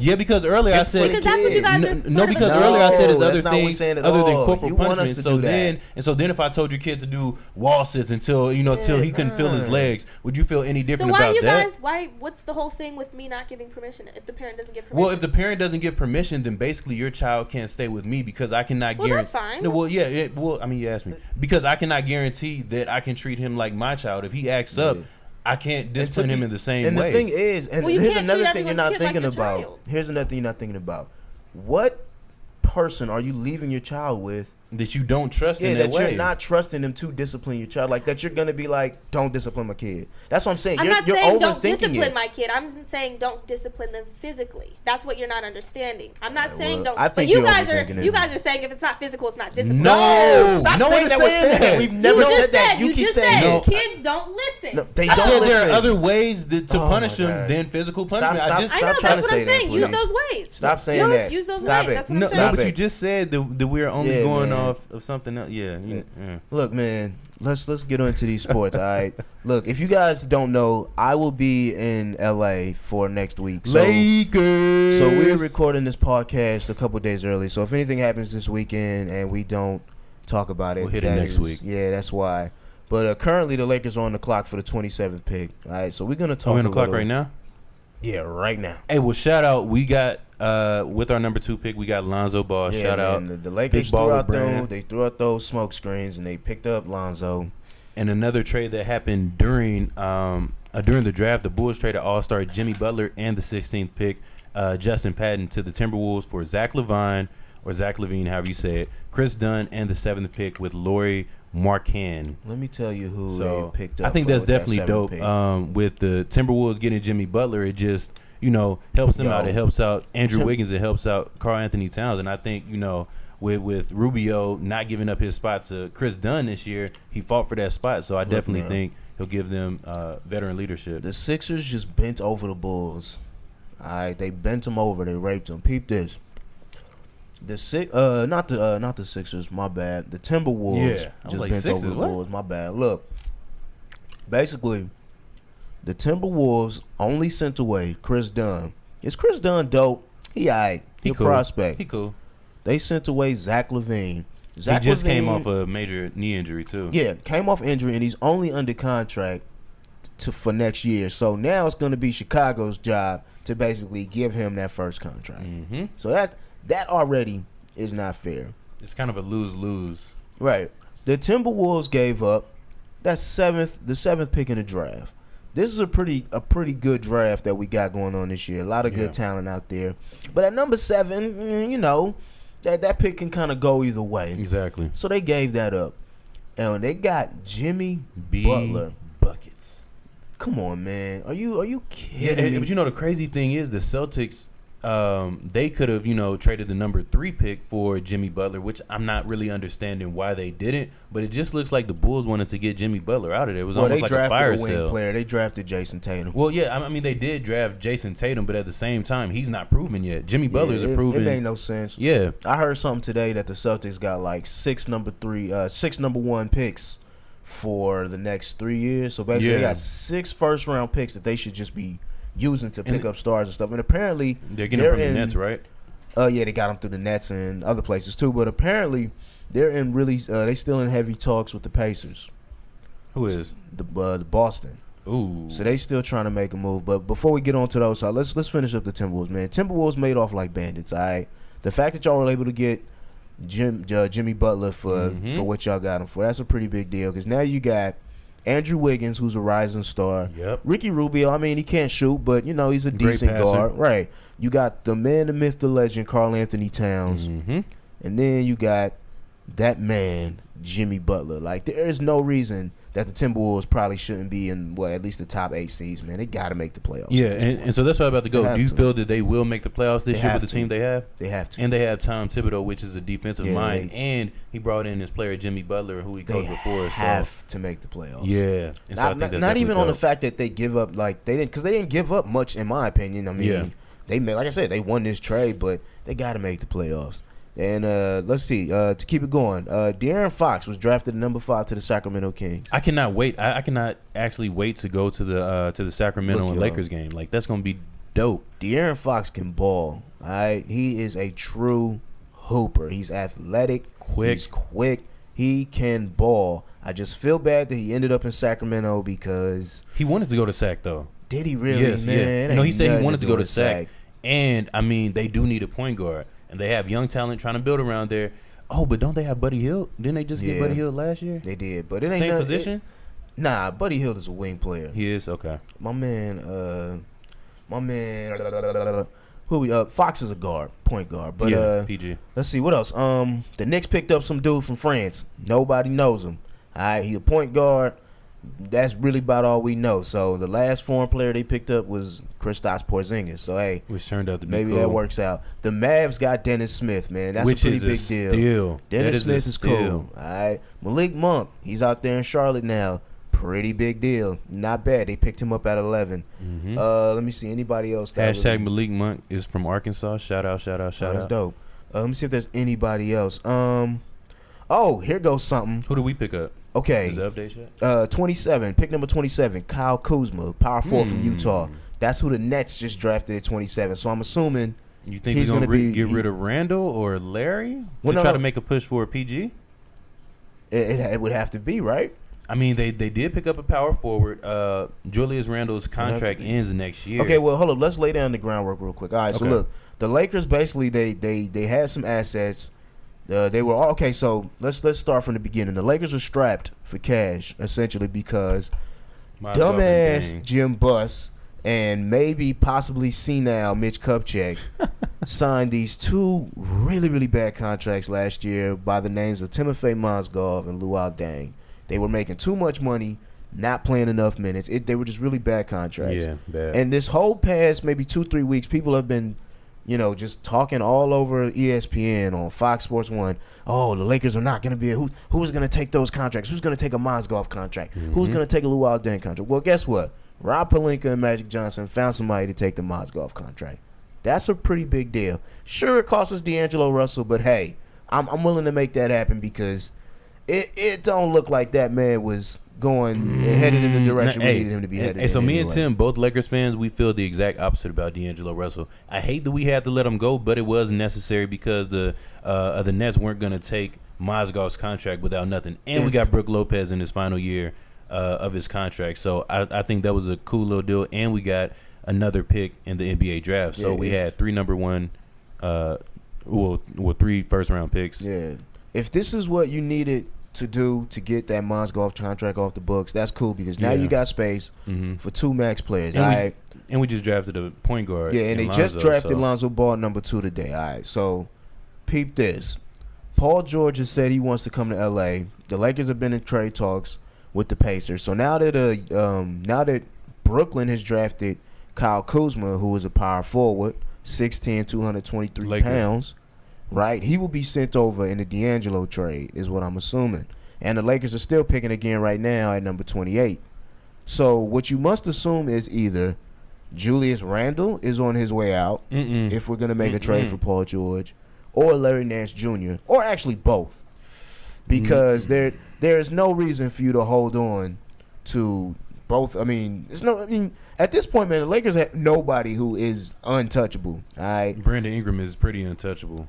Yeah, because earlier I Discipline said Because that's what you guys are no, sort of because against. earlier I said it's No, other that's not what we're things saying at other than all. corporal You want us punishment. to So do that. then if I told your kid to do wall sits until he couldn't feel his legs, would you feel any So different why are about you that? guys? What's the whole thing with me not giving permission if the parent doesn't give permission? Well, if the parent doesn't give give permission, then basically your child can't stay with me because I cannot Well, guarantee. that's fine. No, well, yeah, well, I mean, you asked me because I cannot guarantee that I can treat him like my child. If he acts up, I can't discipline him in the same and way. the thing is, and Well, you here's can't another treat thing you're everyone's not kid like thinking your about. child. Here's another thing you're not thinking about. What person are you leaving your child with? That you don't trust Yeah, in that way. you're not trusting them to discipline your child. Like that you're gonna be like, don't discipline my kid. That's what I'm saying. I'm you're not you're saying don't overthinking discipline it. my kid. I'm saying don't discipline them physically. That's what you're not understanding. I'm not saying well, don't. I But think you you're guys overthinking it. you guys are saying if it's not physical, it's not discipline. No, Stop no saying one that we're saying that. We've never you just said that. You You keep just saying said no. kids don't listen. No, they I don't said listen. there are other ways to Oh punish my them gosh. than physical punishment. Stop I just I know, trying that's to what say I'm that, saying. Use please. those ways. Stop saying No, that. use those Stop ways. it. That's what I'm no, saying. Stop but it. you just said that we're only Yeah, going man. off of something else. Yeah, Look, man, let's get into these sports. All right. Look, if you guys don't know, I will be in LA for next week. So, Lakers. so we're recording this podcast a couple days early. So if anything happens this weekend and we don't talk about it, We'll hit it that next is- week. Yeah, that's why. But currently the Lakers are on the clock for the 27th pick. All right, so we're gonna talk. Are we on the a clock little- right now? Yeah, right now. Hey, well, shout out. We got with our number 2 pick, we got Lonzo Ball. Yeah, shout man, out. The Lakers Big threw baller out brand. they threw out those smoke screens and they picked up Lonzo. And another trade that happened during the draft, the Bulls traded All-Star Jimmy Butler and the 16th pick, Justin Patton, to the Timberwolves for Zach LaVine, or Zach LaVine, however you say it, Chris Dunn, and the 7th pick with Lauri Markkanen. Let me tell you who So they picked up. I think for- that's with that definitely 7th dope. pick. With the Timberwolves getting Jimmy Butler, it just helps them Yo. out. It helps out Andrew Tim- Wiggins. It helps out Karl Anthony Towns. And I think with Rubio not giving up his spot to Chris Dunn this year, he fought for that spot. So I definitely man. think he'll give them veteran leadership. The Sixers just bent over the Bulls. All right, they bent them over. They raped them. Peep this. Not the Sixers. My bad. The Timberwolves Yeah, I was just like, bent Sixers, over the what? Bulls. My bad. Look, basically, the Timberwolves only sent away Chris Dunn. Is Chris Dunn dope? He alright. He a cool. prospect. He cool. They sent away Zach LaVine. Zach he just came LaVine- off a major knee injury too. Yeah, came off injury and he's only under contract for next year. So now it's going to be Chicago's job to basically give him that first contract. Mm-hmm. So that already is not fair. It's kind of a lose-lose. Right. The Timberwolves gave up the seventh pick in the draft. This is a pretty good draft that we got going on this year. A lot of Yeah. good talent out there. But at number 7, that pick can kind of go either way. Exactly. So they gave that up. And they got Jimmy B Butler. buckets. Come on, man. Are you Yeah, kidding me? but the crazy thing is the Celtics, they could have traded the number 3 pick for Jimmy Butler, which I'm not really understanding why they didn't. But it just looks like the Bulls wanted to get Jimmy Butler out of there. It was Well, they almost like a drafted fire a wing sale. player. They drafted Jason Tatum. Well, yeah, I mean they did draft Jason Tatum, but at the same time he's not proven yet. Jimmy Butler's a proven. It made no sense. Yeah, I heard something today that the Celtics got like 6 number 1 picks for the next 3 years. So basically, Yeah. they got 6 first-round picks that they should just be using to pick And up stars and stuff. And apparently, they're getting them from the Nets, right? Yeah, they got them through the Nets and other places too. But apparently, they're in really. They still in heavy talks with the Pacers, Who is? the Boston. Ooh, So they still trying to make a move. But before we get on to those, let's finish up the Timberwolves, man. Timberwolves made off like bandits. All right, the fact that y'all were able to get Jimmy Butler for what y'all got him for, that's a pretty big deal. Because now you got Andrew Wiggins, who's a rising star. Yep. Ricky Rubio, I mean, he can't shoot, but he's a Great decent passer. guard. Right. You got the man, the myth, the legend, Karl Anthony Towns, Mm-hmm. and then you got that man, Jimmy Butler. Like, there is no reason that the Timberwolves probably shouldn't be in, at least the top 8 seeds, man. They got to make the playoffs. Yeah, at this point. and so that's why I'm about to They go. have Do you to. feel that they will make the playoffs this They year have with the to. team they have? They have to. And they have Tom Thibodeau, which is a defensive Yeah, mind, and he brought in his player Jimmy Butler, who he They coached before. have So to make the playoffs. yeah, and so I think that's Not even definitely on the dope. fact that they give up, like, they didn't give up much, in my opinion. I mean, Yeah. they made, like I said, they won this trade, but they got to make the playoffs. And let's see, to keep it going, De'Aaron Fox was drafted number 5 to the Sacramento Kings. I cannot wait. I cannot actually wait to go to the Sacramento Look, and yo. Lakers game. Like that's gonna be dope. De'Aaron Fox can ball. All right, he is a true hooper. He's athletic, Quick. He's quick. He can ball. I just feel bad that he ended up in Sacramento because He wanted to go to Sac though. did he really, Yes, man? yeah. It No, he ain't said he nothing wanted to do go to with Sac. And I mean, they do need a point guard, and they have young talent trying to build around there. Oh, but don't they have Buddy Hield? Didn't they just get Buddy Hield last year? They did, but it ain't Same position. Nah, Buddy Hield is a wing player. He is okay. My man. Who we? Fox is a guard, point guard. But yeah, PG. Let's see what else. The Knicks picked up some dude from France. Nobody knows him. All right, he a point guard. That's really about all we know. So the last foreign player they picked up was Kristaps Porzingis. So hey, which turned out to be maybe cool. that works out. The Mavs got Dennis Smith, man. That's which a pretty is big a deal. Dennis That Smith is cool. All right, Malik Monk, he's out there in Charlotte now. Pretty big deal. Not bad. They picked him up at 11. Mm-hmm. Let me see anybody else. Hashtag Malik Monk is from Arkansas. Shout out. That's dope. Let me see if there's anybody else. Oh, here goes something. Who do we pick up? Okay. Is the update yet? 27. Pick number 27. Kyle Kuzma, power forward from Utah. That's who the Nets just drafted at 27. So I'm assuming you think he's going to get rid of Randall or Larry to try to make a push for a PG? It would have to be, right? I mean, they did pick up a power forward. Julius Randle's contract ends next year. Okay, well, hold up. Let's lay down the groundwork real quick. All right, so look, the Lakers basically they had some assets. They were all okay. So let's start from the beginning. The Lakers are strapped for cash essentially because dumbass Jim Buss and maybe possibly senile Mitch Kupchak signed these two really, really bad contracts last year by the names of Timofey Mozgov and Luol Deng. They were making too much money, not playing enough minutes. They were just really bad contracts. Yeah, bad. And this whole past maybe 2-3 weeks, people have been, just talking all over ESPN on Fox Sports 1. Oh, the Lakers are not going to be who's going to take those contracts? Who's going to take a Mozgov contract? Mm-hmm. Who's going to take a Luol Deng contract? Well, guess what? Rob Pelinka and Magic Johnson found somebody to take the Mozgov contract. That's a pretty big deal. Sure, it costs us D'Angelo Russell, but hey, I'm willing to make that happen because it don't look like that man was headed in the direction we needed him to be headed. Hey, so me and Tim, both Lakers fans, we feel the exact opposite about D'Angelo Russell. I hate that we had to let him go, but it was necessary because the Nets weren't going to take Mozgov's contract without nothing, and we got Brook Lopez in his final year of his contract. So I think that was a cool little deal, and we got another pick in the NBA draft. So we had 3 number one, 3 first round picks. Yeah. If this is what you needed to do to get that Mozgov contract off the books, that's cool because now you got space for 2 max players. And we just drafted a point guard. Yeah, and they just drafted Lonzo Ball number 2 today. All right, so peep this. Paul George has said he wants to come to L.A. The Lakers have been in trade talks with the Pacers. So now that Brooklyn has drafted Kyle Kuzma, who is a power forward, 6'10", 223 pounds. Right, he will be sent over in the D'Angelo trade, is what I'm assuming. And the Lakers are still picking again right now at number 28. So what you must assume is either Julius Randle is on his way out, if we're going to make a trade for Paul George, or Larry Nance Jr., or actually both. Because there is no reason for you to hold on to both. I mean, at this point, man, the Lakers have nobody who is untouchable. All right? Brandon Ingram is pretty untouchable.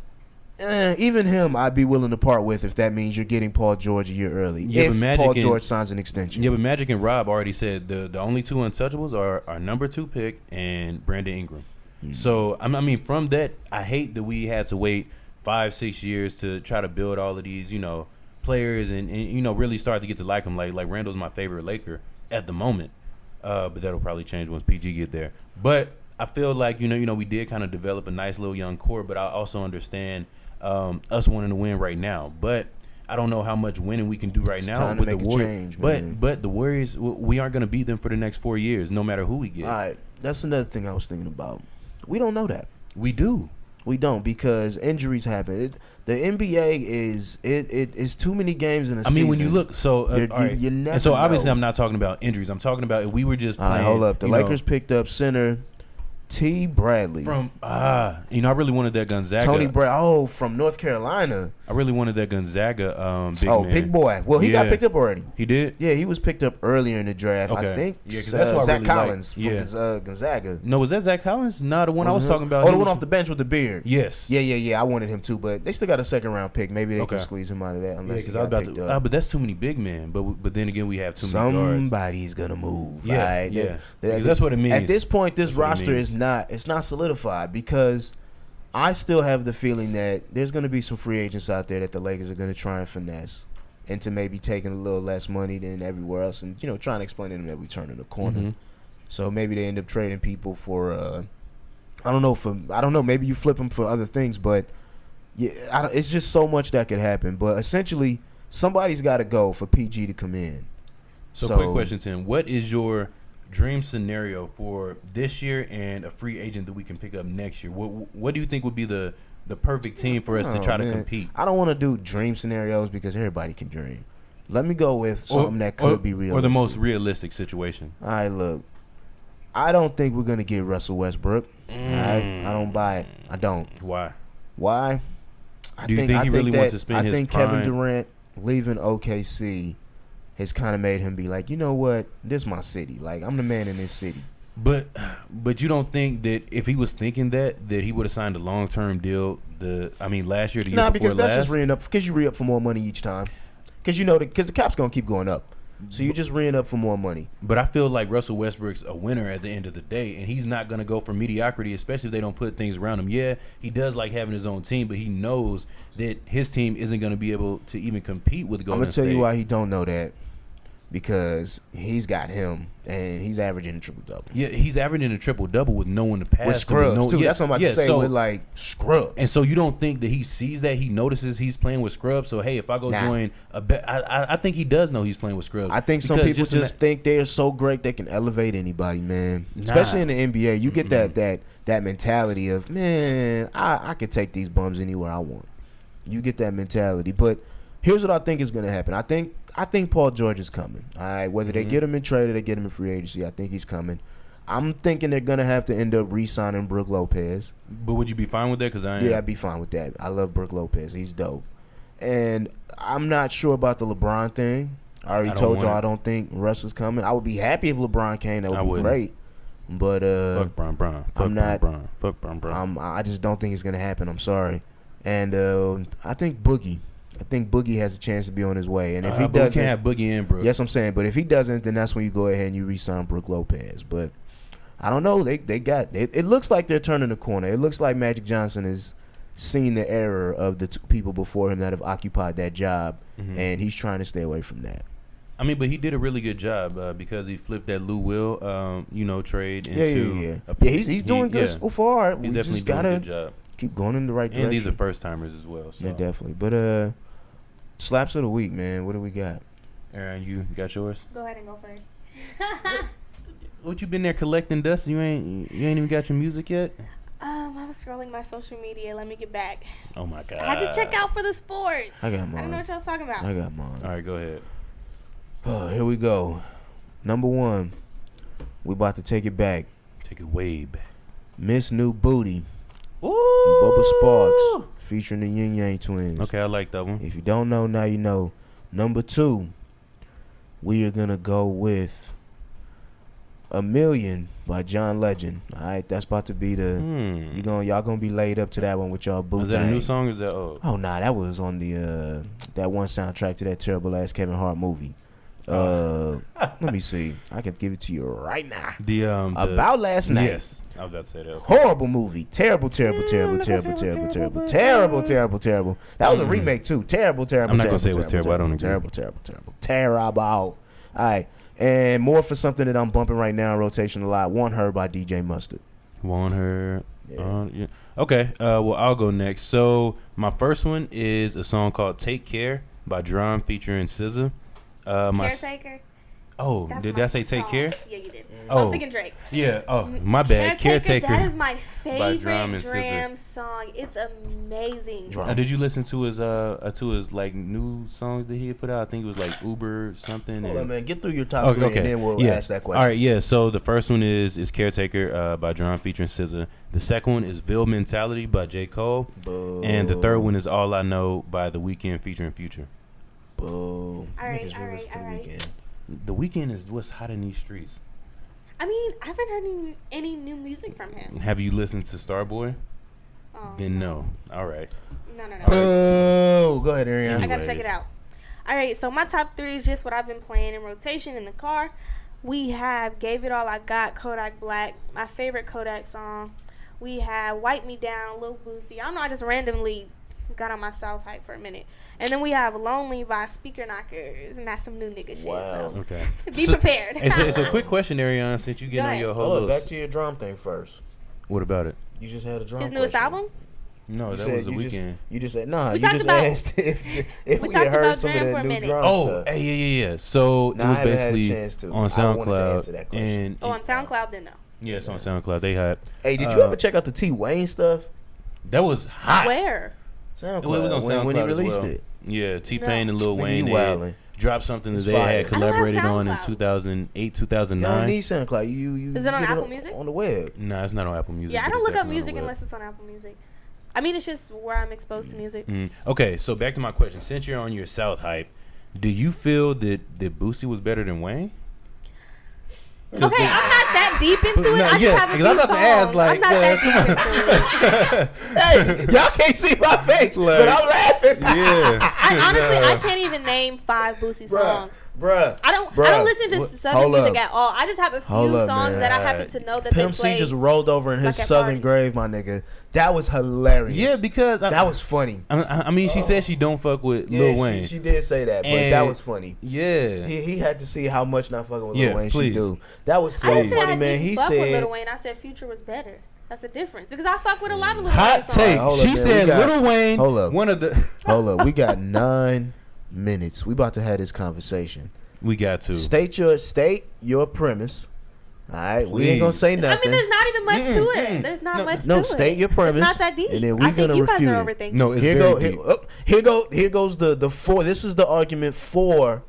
Even him, I'd be willing to part with if that means you're getting Paul George a year early. Yeah, if Paul George signs an extension. Yeah, but Magic and Rob already said the only 2 untouchables are our number 2 pick and Brandon Ingram. So, I mean, from that, I hate that we had to wait 5-6 years to try to build all of these, players and really start to get to like them. Like Randall's my favorite Laker at the moment, but that'll probably change once PG get there. But I feel like, we did kind of develop a nice little young core, but I also understand us wanting to win right now, but I don't know how much winning we can do right now with the Warriors. But the Warriors, we aren't going to beat them for the next 4 years, no matter who we get. All right, that's another thing I was thinking about. We don't know that. We do. We don't because injuries happen. The NBA is too many games in a season. I mean, when you look, so you never. And so obviously, know. I'm not talking about injuries. I'm talking about if we were just playing. Hold up. The Lakers picked up center T. Bradley from I really wanted that Gonzaga. Tony Bradley. From North Carolina. I really wanted that Gonzaga. Big boy. Well, he got picked up already. He did. Yeah, he was picked up earlier in the draft. Okay. I think. Yeah, because that's what Zach really Collins from Gonzaga. No, was that Zach Collins? No, the one I was talking about. Oh, the one off the bench with the beard. Yes. Yeah. I wanted him too, but they still got a 2nd round pick. Maybe they can squeeze him out of that. Unless because I was about to. But that's too many big men. But then again, we have too many guards. Somebody's gonna move. Yeah. Right? Yeah. Because that's what it means. At this point, this roster is not solidified because I still have the feeling that there's going to be some free agents out there that the Lakers are going to try and finesse into maybe taking a little less money than everywhere else, and trying to explain to them that we turn in the corner. Mm-hmm. So maybe they end up trading people for I don't know. Maybe you flip them for other things, but yeah, it's just so much that could happen. But essentially, somebody's got to go for PG to come in. So quick question, Tim. What is your dream scenario for this year and a free agent that we can pick up next year? What do you think would be the perfect team for us to try to compete? I don't want to do dream scenarios because everybody can dream. Let me go with something that could be realistic. Or the most realistic situation. All right, look. I don't think we're going to get Russell Westbrook. I don't buy it. I don't. Why? Do you think he really wants to spend his prime? I think prime? Kevin Durant leaving OKC has kind of made him be like, you know what? This is my city. Like, I'm the man in this city. But you don't think that if he was thinking that he would have signed a long-term deal last year, the year before because that's last? just re-up because you re-up for more money each time. Because because the cap's going to keep going up. So you just re up for more money. But I feel like Russell Westbrook's a winner at the end of the day, and he's not going to go for mediocrity, especially if they don't put things around him. Yeah, he does like having his own team, but he knows that his team isn't going to be able to even compete with Golden State. I'm going to tell you why he don't know that. Because he's got him, and he's averaging a triple-double. Yeah, he's averaging a triple-double with no one to pass. With scrubs, too. Yeah, that's what I'm about to say, with, like, scrubs. And so you don't think that he sees that? He notices he's playing with scrubs? So, hey, if I go join I think he does know he's playing with scrubs. I think some people just think they're so great they can elevate anybody, man. Especially in the NBA. You get that mentality of, man, I could take these bums anywhere I want. You get that mentality. But here's what I think is going to happen. I think Paul George is coming. All right, whether they get him in trade or they get him in free agency, I think he's coming. I'm thinking they're gonna have to end up re-signing Brook Lopez. But would you be fine with that? I'd be fine with that. I love Brook Lopez. He's dope. And I'm not sure about the LeBron thing. I already told y'all I don't think Russ is coming. I would be happy if LeBron came. That would be great. But fuck Bron. I'm not. Fuck Bron. I just don't think it's gonna happen. I'm sorry. And I think Boogie. has a chance to be on his way, and if he doesn't, can't have Boogie and Brook. Yes, I'm saying, but if he doesn't, then that's when you go ahead and you re-sign Brook Lopez. But I don't know. They got it. It looks like they're turning the corner. It looks like Magic Johnson has seen the error of the two people before him that have occupied that job, and he's trying to stay away from that. But he did a really good job because he flipped that Lou Will, trade into. He's doing good so far. He's definitely doing a good job. Keep going in the right direction. And these are first timers as well. So. Yeah, definitely. But slaps of the week, man. What do we got? Aaron, you got yours? Go ahead and go first. What you been there collecting dust? You ain't even got your music yet? I was scrolling my social media. Let me get back. Oh my god! I had to check out for the sports. I got mine. I don't know what y'all talking about. I got mine. All right, go ahead. Here we go. Number 1. We about to take it back. Take it way back. Miss New Booty. Ooh. Bubba Sparks featuring the Yin Yang Twins. Okay, I like that one. If you don't know, now you know. Number 2, we are gonna go with A Million by John Legend. All right, that's about to be the y'all gonna be laid up to that one with y'all boo. Is that a new song or is that old? Oh nah, that was on the that one soundtrack to that terrible ass Kevin Hart movie. Let me see. I can give it to you right now. About Last Night. Yes, I was about to say that. Horrible movie. Terrible. That was a remake too. Terrible. I'm not gonna say it was terrible. I don't agree. Terrible. All right, and more for something that I'm bumping right now in rotation a lot. Want Her by DJ Mustard. Want Her. Yeah. Okay. Well, I'll go next. So my first one is a song called "Take Care" by Drum featuring SZA. Caretaker. Did I say "Take Care"? Yeah, you did. I was thinking Drake. Yeah. Oh, my bad. Caretaker. That is my favorite Dram song. It's amazing. Did you listen to his like new songs that he had put out? I think it was like Uber something. Hold on, man. Get through your top 3 and then we'll ask that question. All right. Yeah. So the first one is Caretaker by Drum featuring SZA. The second one is Ville Mentality by J. Cole. Boo. And the third one is All I Know by The Weeknd featuring Future. Boo. All right. The Weeknd is what's hot in these streets. I haven't heard any new music from him. Have you listened to Starboy? Oh, then no. All right. No. Boo. Go ahead, Ariana. I gotta check it out. All right, so my top 3 is just what I've been playing in rotation in the car. We have Gave It All I Got, Kodak Black, my favorite Kodak song. We have Wipe Me Down, Lil Boosie. I don't know, I just randomly got on my South hype for a minute. And then we have Lonely by Speaker Knockers, and that's some new nigga shit. Wow. So Okay. be prepared. It's a quick question, Ariana, since you get Go on ahead. your whole Hold little... up, back to your drum thing first. What about it? You just had a drum His newest question. album? No, You that said was the you weekend. You just said, nah, We you talked just about- asked if we we talked had heard about some of Dram for that a new minute. drum Oh, stuff. hey, yeah. So Nah, it I was haven't had a basically chance to. on I wanted to SoundCloud. answer that question. And Oh, on SoundCloud, then no. yeah, it's on SoundCloud. They had... Hey, did you ever check out the T Wayne stuff? That was hot. Where? SoundCloud. It was on SoundCloud when he as released well. it. Yeah, T-Pain No. and Lil Nigga, Wayne you they wildin'. dropped something that It's they fire. had I don't have collaborated on in SoundCloud. 2008, You 2009. don't need SoundCloud. You Is it on get Apple Music? On the web. Nah, it's not on Apple Music. Yeah, I but don't it's look up definitely on the music web. unless it's on Apple Music. I mean, it's just where I'm exposed to music. Okay, so back to my question. Since you're on your South hype, do you feel that Boosie was better than Wayne? Okay, I'm not that deep into it. No, I just yeah, have a 'cause few I'm about to ask, songs. like, I'm not that deep into it. Hey, y'all can't see my face, Like- but I'm laughing. Yeah. I honestly, I can't even name 5 Boosie songs. Bruh. I don't Bruh. listen to What- Southern hold music up. at all. I just have a Hold few up, songs man. that I happen to know that Pimp they play. C just rolled over in his like at Southern parties. grave, my nigga. That was hilarious. Yeah, because that was funny. I mean, she said she don't fuck with Yeah, Lil Wayne. She did say that, but And- that was funny. Yeah. He had to see how much not fucking with Yeah, Lil Wayne please. she do. That was I so didn't say funny, I man. didn't He fuck with said, Lil Wayne. I said Future was better. That's the difference because I fuck with a lot of Lil Hot Wayne songs. take. Hold up, She man. said We got- Lil Wayne, hold up. one of the... hold up, we got 9 minutes. We about to have this conversation. We got to. State your premise. All right, we ain't Please. gonna say I nothing. mean, there's not even much to it. There's not much to it. No, state your premise, It's not that deep. and then we I think gonna you guys refute are it. overthinking. No, it's here very go deep. here goes the 4. This is the argument for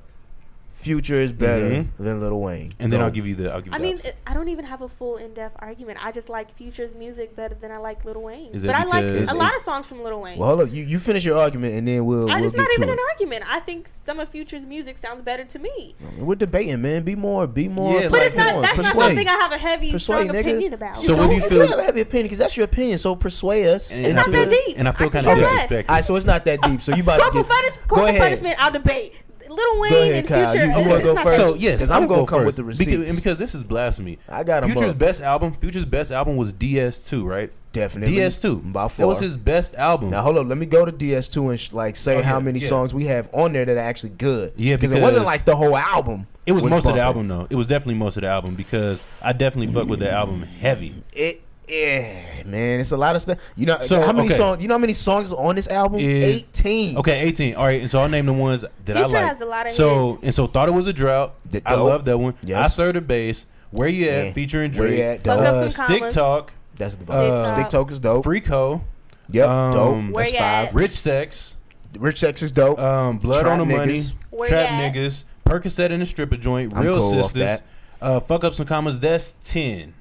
Future is better Mhm. than Lil Wayne. And then Go. I'll give you the... I mean, I don't even have a full in-depth argument. I just like Future's music better than I like Lil Wayne. Is that But I like because- a lot of songs from Lil Wayne. Well, hold up. You finish your argument, and then we'll It's get not to even it. an argument. I think some of Future's music sounds better to me. We're debating, man. Be more. Yeah, But like, it's not. come on, That's not persuade. something I have a heavy, Persuade, strong nigga. opinion about. So what do you You feel- have a heavy opinion because that's your opinion. So persuade us. And It's I not feel- that deep. And I feel I kind can of care less. disrespected. All right, so it's not that deep. So you about to Corporal go ahead. punishment, I'll debate. Lil Wayne Go ahead, and Kyle. Future. You it's wanna go not first? that So deep. yes, 'Cause I'm I'll gonna go come with first. the receipts. because this is blasphemy. I got 'em Future's up. best album. Future's best album was DS2, right? Definitely. DS2. By That far. was his best album. Now hold up, let me go to DS2 and say Oh, how yeah, many yeah. songs we have on there that are actually good. Yeah, it because- wasn't like the whole album. It was most of the bumping. album though. It was definitely most of the album because I definitely fuck with the album heavy. Man, it's a lot of stuff. You know So, how many okay. songs? You know how many songs are on this album? Is- 18. Okay, 18. All right, and so I'll name the ones that I Future like. has a lot of so hits. and so thought it was a drought. I Dope. love that one. Yes. I served the bass. Where you at? Yeah. Featuring Where Drake. you at? Fuck Dope. up some Stick commas. Talk. That's the Talk. Stick Talk is dope. Freako. Yep, Um, dope. Where That's you 5. at? Rich Sex. Rich Sex is dope. Blood Trap on the Money. Niggas. Where Trap you at? Niggas. Percocet in the stripper joint. I'm Real cool off Sisters. Fuck up some commas. That's 10.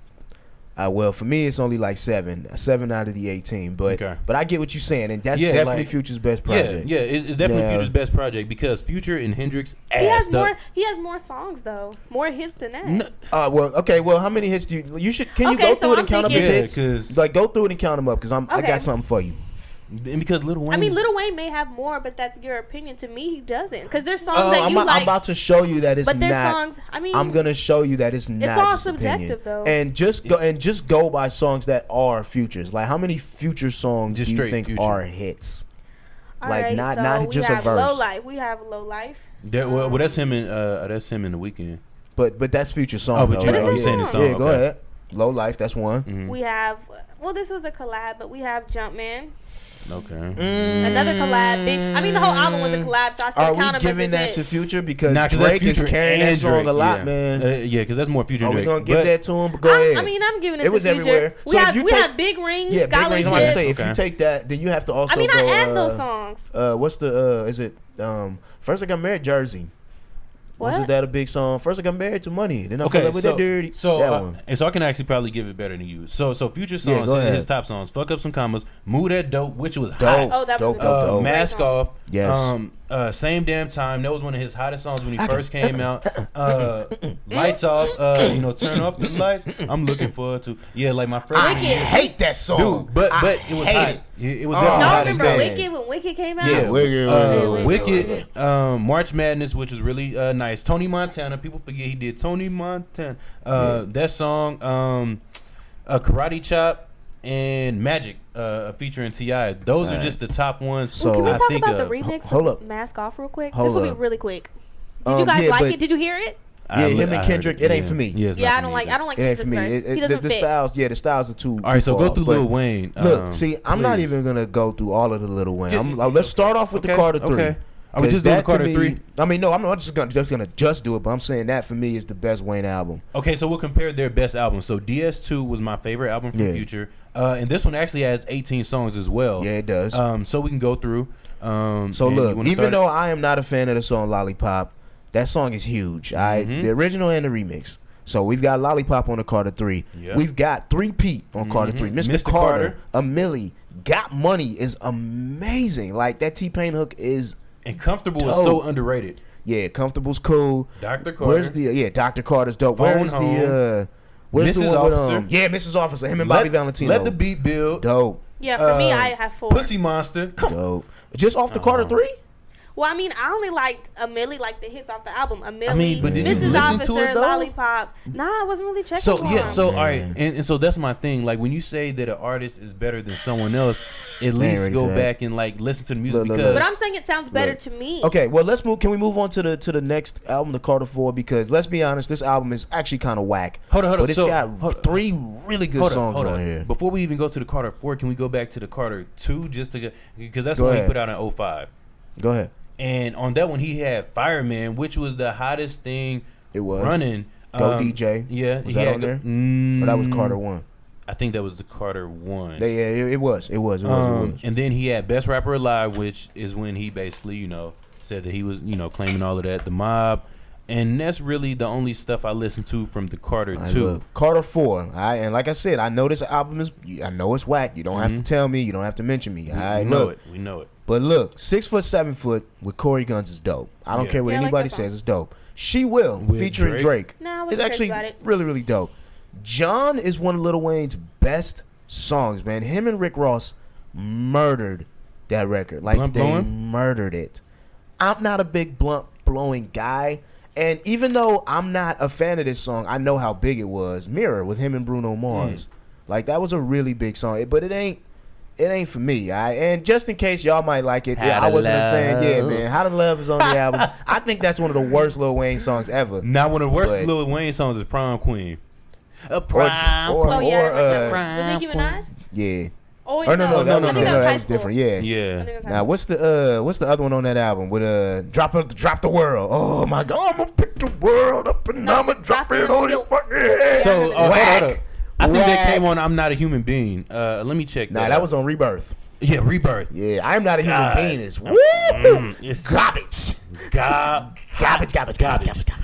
Well, for me, it's only like 7 out of the 18. But Okay. but I get what you're saying, and that's Yeah, definitely like- Future's best project. Yeah, it's definitely Yeah. Future's best project because Future and Hendrix He has assed up. more. He has more songs though. More hits than that. No, Well, how many hits do you should? Can you Okay, go so through it I'm and count up his thinking- hits? Yeah, 'cause- Like go through it and count them up because I Okay. got something for you. and because Lil Wayne. I mean, Lil Wayne may have more, but that's your opinion. To me, he doesn't. Because there's songs that I'm, you I'm like, about to show you that it's but there's not. songs. I mean, I'm gonna show you that it's not all just subjective, opinion. though. And just go by songs that are Futures. Like how many Future songs Just do you straight think Future. are hits? all like, right, not- so not we just a have verse. Low Life. We have Low Life. well, that's him in the weekend. But that's Future song. Oh, but though, you But it's right? a saying the song. song? Yeah, go okay. ahead. Low Life, that's one. Mhm. We have. Well, this was a collab, but we have Jumpman. Okay. Another collab. I mean, the whole album was a collab, so I still Are count we him giving as that his to hit. Future because Nah, 'cause Drake that's is Future carrying that and song Drake, a lot, yeah. man? Yeah, because that's more Future Are and we Drake. gonna give But- that to him? But go ahead. I mean, I'm giving it, It to was Future. everywhere. We So if have you we take- have Big Rings, Yeah, Big Rings. I'm Scholarship. about to say if Okay. you take that, then you have to also. I mean, go, I add those songs. What's the is it First I Got Married, Jersey. Wasn't What? that a big song? First I Got Married to Money. Then I Okay, fell up with so that dirty. so that one. and so I can actually probably give it better than you. So Future Yeah, songs, go ahead. his top songs, fuck up some commas, move that dope, which was Dope. hot. Oh, that was Dope, a dope, dope. Mask Great song. off. Yes. Same damn time. That was one of his hottest songs when he first came out. Lights off. Turn off the lights. I'm looking forward to. Yeah, like my I freshman year. hate that song. Dude, but it was hate hot. it. It was Oh, definitely Y'all hot remember and man. Wicked when Wicked came out? Yeah, Wicked, March Madness, which was really nice. Tony Montana, people forget he did Tony Montana. That song, Karate Chop, and Magic, featuring T.I. Those are just the top ones. So- Can we I talk think about the of. remix Hold of up. Mask Off real quick? Hold This will up. be really quick. Did you guys yeah, like but- it? Did you hear it? Yeah, him and heard Kendrick, it ain't for me. Yeah, it's Yeah, not I for don't me like. either. I don't like It ain't for Kendrick's me. verse. He doesn't The fit. styles, the styles are too. All right, so far go off, through but Lil Wayne. Look, see, I'm not please. even gonna go through all of the Lil Wayne. Yeah, Let's start off with the okay, Carter 3. okay. Are we 'Cause just doing the that to Carter me- 3? I mean, no, I'm not just gonna do it, but I'm saying that for me is the best Wayne album. Okay, so we'll compare their best albums. So DS2 was my favorite album from Yeah. Future, and this one actually has 18 songs as well. Yeah, it does. So we can go through. So and you look, wanna even start? though I am not a fan of the song Lollipop, that song is huge. The original and the remix. So we've got Lollipop on the Carter 3. Yep. We've got 3-Pete on Carter 3. Mr. Mr. Carter, Carter. A Millie, Got Money is amazing. Like that T-Pain hook is, And Comfortable is Dope. so underrated. yeah, Comfortable's cool. Dr. Carter. Where's the Dr. Carter's dope. Phone Where's Home. the where's the Mrs. one with, Officer. yeah, Mrs. Officer. Him and Bobby Valentino. Let the beat build. dope. Yeah, for me, I have 4. Pussy Monster. Come on. Dope. Just off the Carter 3? Well, I mean, I only liked a Millie, like the hits off the album. A Millie, I mean, but did you Mrs. listen Officer, to it, though? Lollipop. Nah, I wasn't really checking So for yeah, him. so all right, Man. and so that's my thing. Like when you say that an artist is better than someone else, at least ready go for that. back and like listen to the music Look, look, because But I'm saying it sounds better Look. to me. Okay, well let's move. Can we move on to the next album, the Carter 4? Because let's be honest, this album is actually kind of whack. Hold on. But it's So, got hold on. 3 really good songs on here. Before we even go to the Carter 4, can we go back to the Carter 2 just to get, because that's Go what he ahead. put out in 05. Go ahead. And on that one, he had Fireman, which was the hottest thing It was running. Go DJ. Yeah, Was he that had on there? Or Or that was Carter 1. I think that was the Carter 1. Yeah, it was. It was. And then he had Best Rapper Alive, which is when he basically, said that he was, claiming all of that, the mob. And that's really the only stuff I listened to from the Carter 2. Look, Carter 4. And like I said, I know this album is. I know it's whack. You don't have to tell me. You don't have to mention me. We know it. We know it. But look, 6 foot 7 foot with Corey Guns is dope. I don't Yeah. care what Yeah, I like anybody that song. says. It's dope. She Will With featuring Drake. Nah, I wasn't It's crazy actually about it. really, really dope. John is one of Lil Wayne's best songs, man. Him and Rick Ross murdered that record. Like Blunt they blowing? murdered it. I'm not a big blunt blowing guy. And even though I'm not a fan of this song, I know how big it was. Mirror with him and Bruno Mars. Like that was a really big song. But it ain't for me. And just in case y'all might like it, How I to wasn't a fan. Yeah, Love. man. How to Love is on the album. I think that's one of the worst Lil Wayne songs ever. Now, one of the worst But- Lil Wayne songs is Prom Queen. A Or- prom or- queen. Oh yeah, I or, remember that one. With Nicki Minaj. Yeah. Oh Or no, no, that was, no. that was different. Yeah. I Yeah. think it was high Now school. what's the other one on that album with drop the world? Oh my god, I'm gonna pick the world up and No, I'ma drop it on your yo. fucking head. So, Whack. hold up. I think that Whack. came on I'm Not a Human Being. Let me check Nah, that that out. was on Rebirth. Yeah, Rebirth. Yeah, I'm not a human God. being. Is It's garbage. Garbage.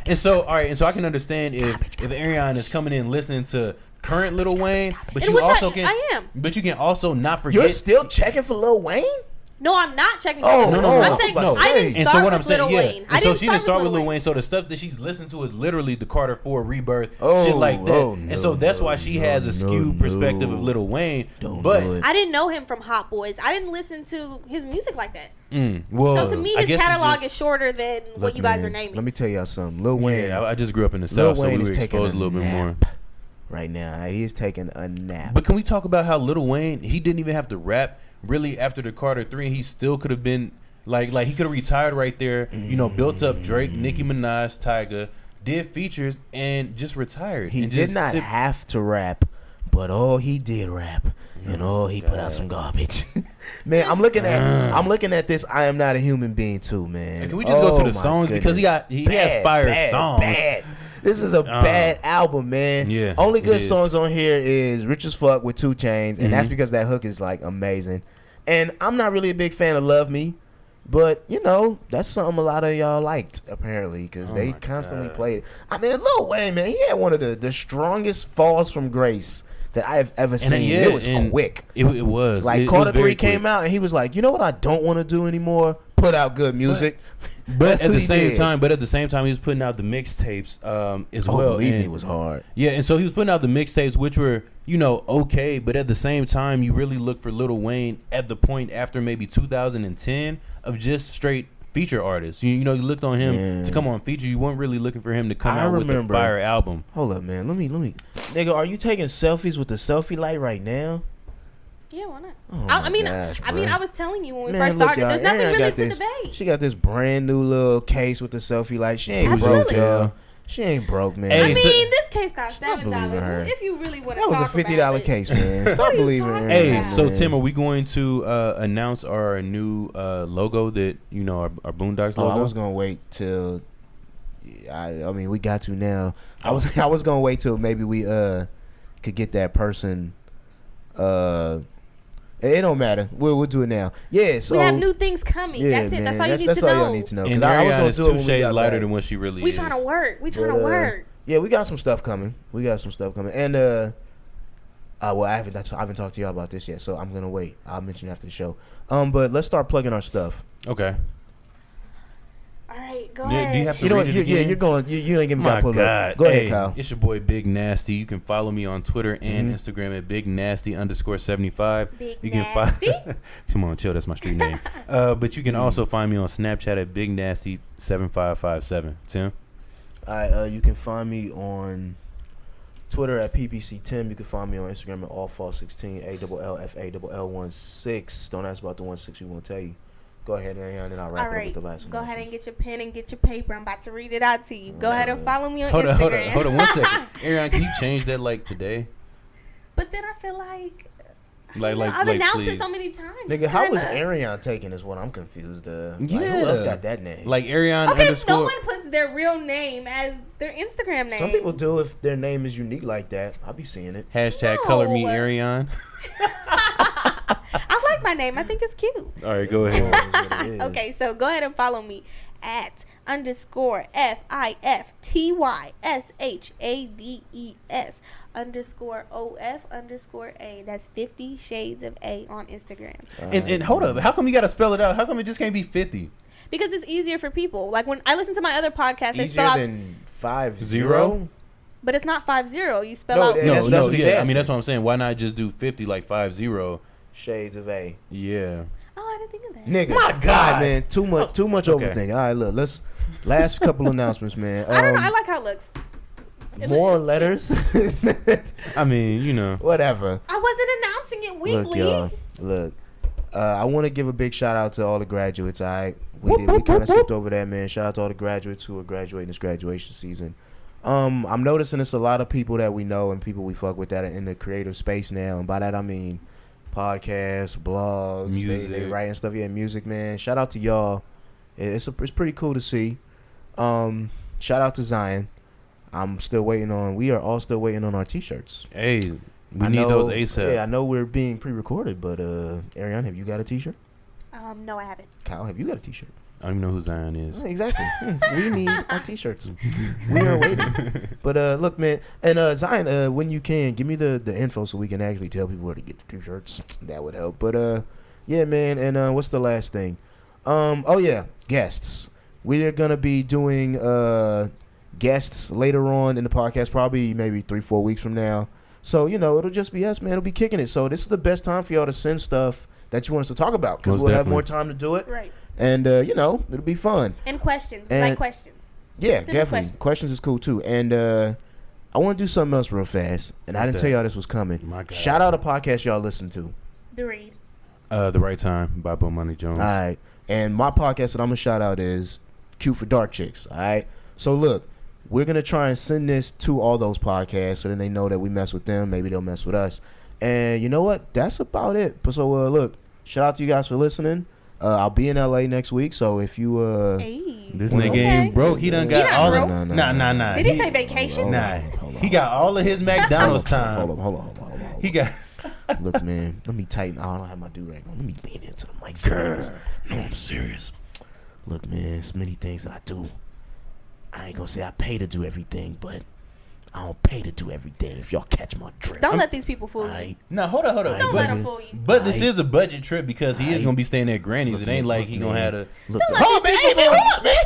And so, all right, and so I can understand if Ariana is coming in listening to current Lil Wayne, but In you which also I am. but you can also not forget. You're still checking for Lil Wayne? No, I'm not checking. Oh, for no, Lil Wayne. I I'm was saying about to I say. didn't And start so what I'm with saying, Lil yeah. Wayne. I And so she didn't with start with Lil Lil Wayne. So the stuff that she's listened to is literally the Carter 4 Rebirth, Oh, shit like that. oh, and no, so that's why no, she no, has a no, skewed perspective no. of Lil Wayne. Don't but do it. I didn't know him from Hot Boys. I didn't listen to his music like that. well, So to me, I his guess you catalog just- is shorter than what Look, you guys man, are naming. Let me tell y'all something. Lil Wayne Yeah, I just grew up in the Lil South, so we Wayne were is taking exposed a little bit more. nap right now. He is taking a nap. But can we talk about how Lil Wayne, he didn't even have to rap really after the Carter 3, and he still could have been like he could have retired right there, built up Drake, Nicki Minaj, Tyga, did features and just retired. He and did just not sit- have to rap, but he did rap, and he put out some garbage. Man, I'm looking at this. I Am Not a Human Being too, man. Can we just go to the my songs? Because he goodness. has fire songs. Bad. This is a bad album, man. Yeah, Only it good is. songs on here is Rich as Fuck with 2 Chainz, and that's Mhm. because that hook is like amazing. And I'm not really a big fan of Love Me, but that's something a lot of y'all liked apparently because they my constantly God. played it. I mean, Lil Wayne, man, he had one of the strongest falls from grace that I have ever seen. It was quick. It was Like It Carter was very 3 came quick. out and he was like, you know what I don't want to do anymore? put out good music. But That's at what the he same did. time, he was putting out the mixtapes as well. Believe me, and- it was hard. Yeah, and so he was putting out the mixtapes, which were, okay, but at the same time, you really look for Lil Wayne at the point after maybe 2010 of just straight feature artists. You looked on him Yeah. to come on feature. You weren't really looking for him to come I out with remember- a fire album. Hold up, man. Let me. Nigga, are you taking selfies with the selfie light right now? Yeah, why not? Oh I my mean, gosh, I mean, bro. I was telling you when we Man, first look, started. y'all, There's nothing Ariana really got to this. debate. She got this brand new little case with the selfie light. She ain't Absolutely. broke, y'all. She ain't broke, man. Hey, I mean, so- this case cost Stop believing her. $7. If you really want to that was talk a $50 about it. case, man. Stop What are you believing her. talking Hey, about? so man. Tim, are we going to announce our new logo that our Boondocks Oh, logo? I was gonna wait till. I mean, we got to now. I was gonna wait till maybe we could get that person. It don't matter. We'll do it now. Yeah. So We have new things coming. Yeah, That's it. man. That's all you need That's to all know. y'all need to know. And 'Cause I was Ariana gonna is do it two when we shades got lighter back. than what she really We is. trying to work. We trying But, to work. Yeah, we got some stuff coming. And well, I haven't talked to y'all about this yet, so I'm gonna wait. I'll mention it after the show. But let's start plugging our stuff. Okay. All right, go Yeah, ahead. do you have to You know read what? it Yeah, again? you're going. You ain't giving me My that pull God. up. Go ahead, Hey, Kyle. it's your boy Big Nasty. You can follow me on Twitter and Mhm. Instagram at BigNasty_75. Big You can Nasty? Come on, chill. That's my street name. But you can also find me on Snapchat at BigNasty7557. Tim. You can find me on Twitter at PPC10. You can find me on Instagram at allfall16 ALLFALL16. Don't ask about the 16. We won't tell you. Go ahead, Ariana, and I'll wrap All it up right, with the last go ahead and announcements. get your pen and get your paper. I'm about to read it out to you. Go ahead and follow me on Hold Instagram. on 1 second. Ariana, can you change that like today? But then I feel like Like, I've announced please. it so many times. Nigga, It's how was kinda- Ariana taking is what I'm confused of. Like, who Yeah. else got that name? Like Ariana Okay, underscore. no one puts their real name as their Instagram name. Some people do if their name is unique like that. I'll be seeing it. Hashtag No. color me Ariana. I like my name. I think it's cute. All right, go Oh, ahead. is what it is. Okay, so go ahead and follow me at _FIFTYSHADES_OF_A. That's 50 Shades of A on Instagram. And hold up. How come you got to spell it out? How come it just can't be 50? Because it's easier for people. Like when I listen to my other podcast, they Easier spell out, than 50. but it's not 50. You spell No, out. Yeah, No, that's no, what he's yeah. I asking. mean, that's what I'm saying. Why not just do 50 like 50? Shades of A. Yeah. Oh, I didn't think of that. Nigga. My God. All right, man. Too much Okay. overthinking. All right, look. Let's last couple announcements, man. I don't know. I like how it looks. More letters. I mean, Whatever. I wasn't announcing it Look, weekly. y'all. Look. I want to give a big shout out to all the graduates. All right, we kind of skipped over that, man. Shout out to all the graduates who are graduating this graduation season. I'm noticing it's a lot of people that we know and people we fuck with that are in the creative space now, and by that I mean podcasts, blogs, Music. they writing stuff. Yeah, music, man. Shout out to y'all. It's pretty cool to see. Shout out to Zion. We are all still waiting on our t-shirts. hey, we I need know- those ASAP. Yeah, I know we're being pre-recorded, but Ariane, have you got a t-shirt? No, I haven't. Kyle, have you got a t-shirt? I don't even know who Zion is. Exactly. We need our t-shirts. We are waiting. But look, man, and Zion, when you can, give me the info so we can actually tell people where to get the t-shirts. That would help. But yeah, man, and what's the last thing? Oh yeah, guests. We are gonna be doing guests later on in the podcast, probably maybe 3-4 weeks from now. So it'll just be us, man. It'll be kicking it. So this is the best time for y'all to send stuff that you want us to talk about because Most we'll have definitely. more time to do it. Right. And it'll be fun. And questions. We And- like questions. Yeah, Send us definitely. questions. Questions is cool too. And I want to do something else real fast. And I What's didn't that? tell y'all this was coming. My God. Shout out a podcast y'all listen to. The read. The Right Time by Bo Money Jones. All right. And my podcast that I'm going to shout out is Cute for Dark Chicks. All right. So look, we're going to try and send this to all those podcasts so then they know that we mess with them. Maybe they'll mess with us. And you know what? That's about it. But so look, shout out to you guys for listening. I'll be in LA next week. So if you Hey. This Well, nigga okay. ain't broke. He done He got not all broke. of No. Nah. Did he say vacation? Nah. Hold on. He got all of his McDonald's time. Hold on. He got. Look, man, let me tighten. I don't have my do-rag on. Let me lean into the mic. Serious. No, I'm serious. Look, man, it's many things that I do. I ain't gonna say I pay to do everything, but I don't pay to do everything. If y'all catch my drift. Don't let these people fool you. Aight. No, hold on. Don't let them fool you. But this Aight. is a budget trip because he is Aight. gonna be staying at Granny's. Look, It ain't man, like look, he gonna man. have to. Look, Don't let hold these man, hey people man,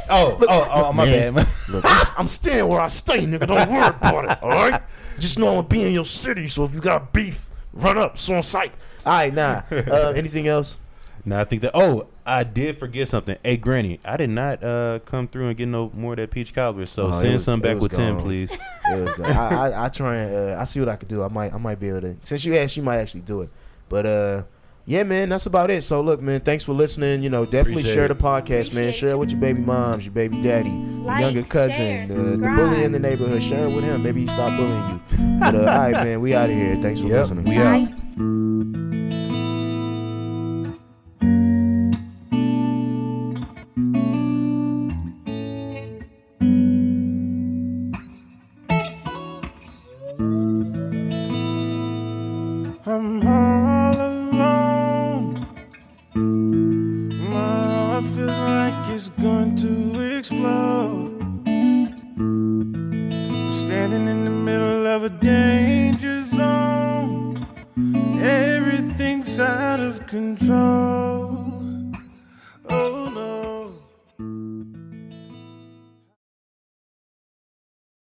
hold up, man. Oh, my man. bad. Look, I'm staying where I stay, nigga. Don't worry about it. All right. Just know I'm gonna be in your city. So if you got beef, run up. It's on site. All right, nah. Anything else? No, I think that. Oh, I did forget something. Hey, Granny, I did not come through and get no more of that peach cobbler. So Oh, send some it back was with 10, gone. please. It was good. I try and I see what I could do. I might be able to. Since you asked, you might actually do it. But yeah, man, that's about it. So look, man, thanks for listening. You know, definitely Appreciate share it. the podcast, man. Appreciate Share it with your baby moms, your baby daddy, Like, your younger cousin, share, the subscribe. bully in the neighborhood. Share it with him. Maybe he stop bullying you. But all right, man, we out of here. Thanks for listening. We out. Bye. I'm all alone. My heart feels like it's going to explode. I'm standing in the middle of a danger zone. Everything's out of control. Oh no.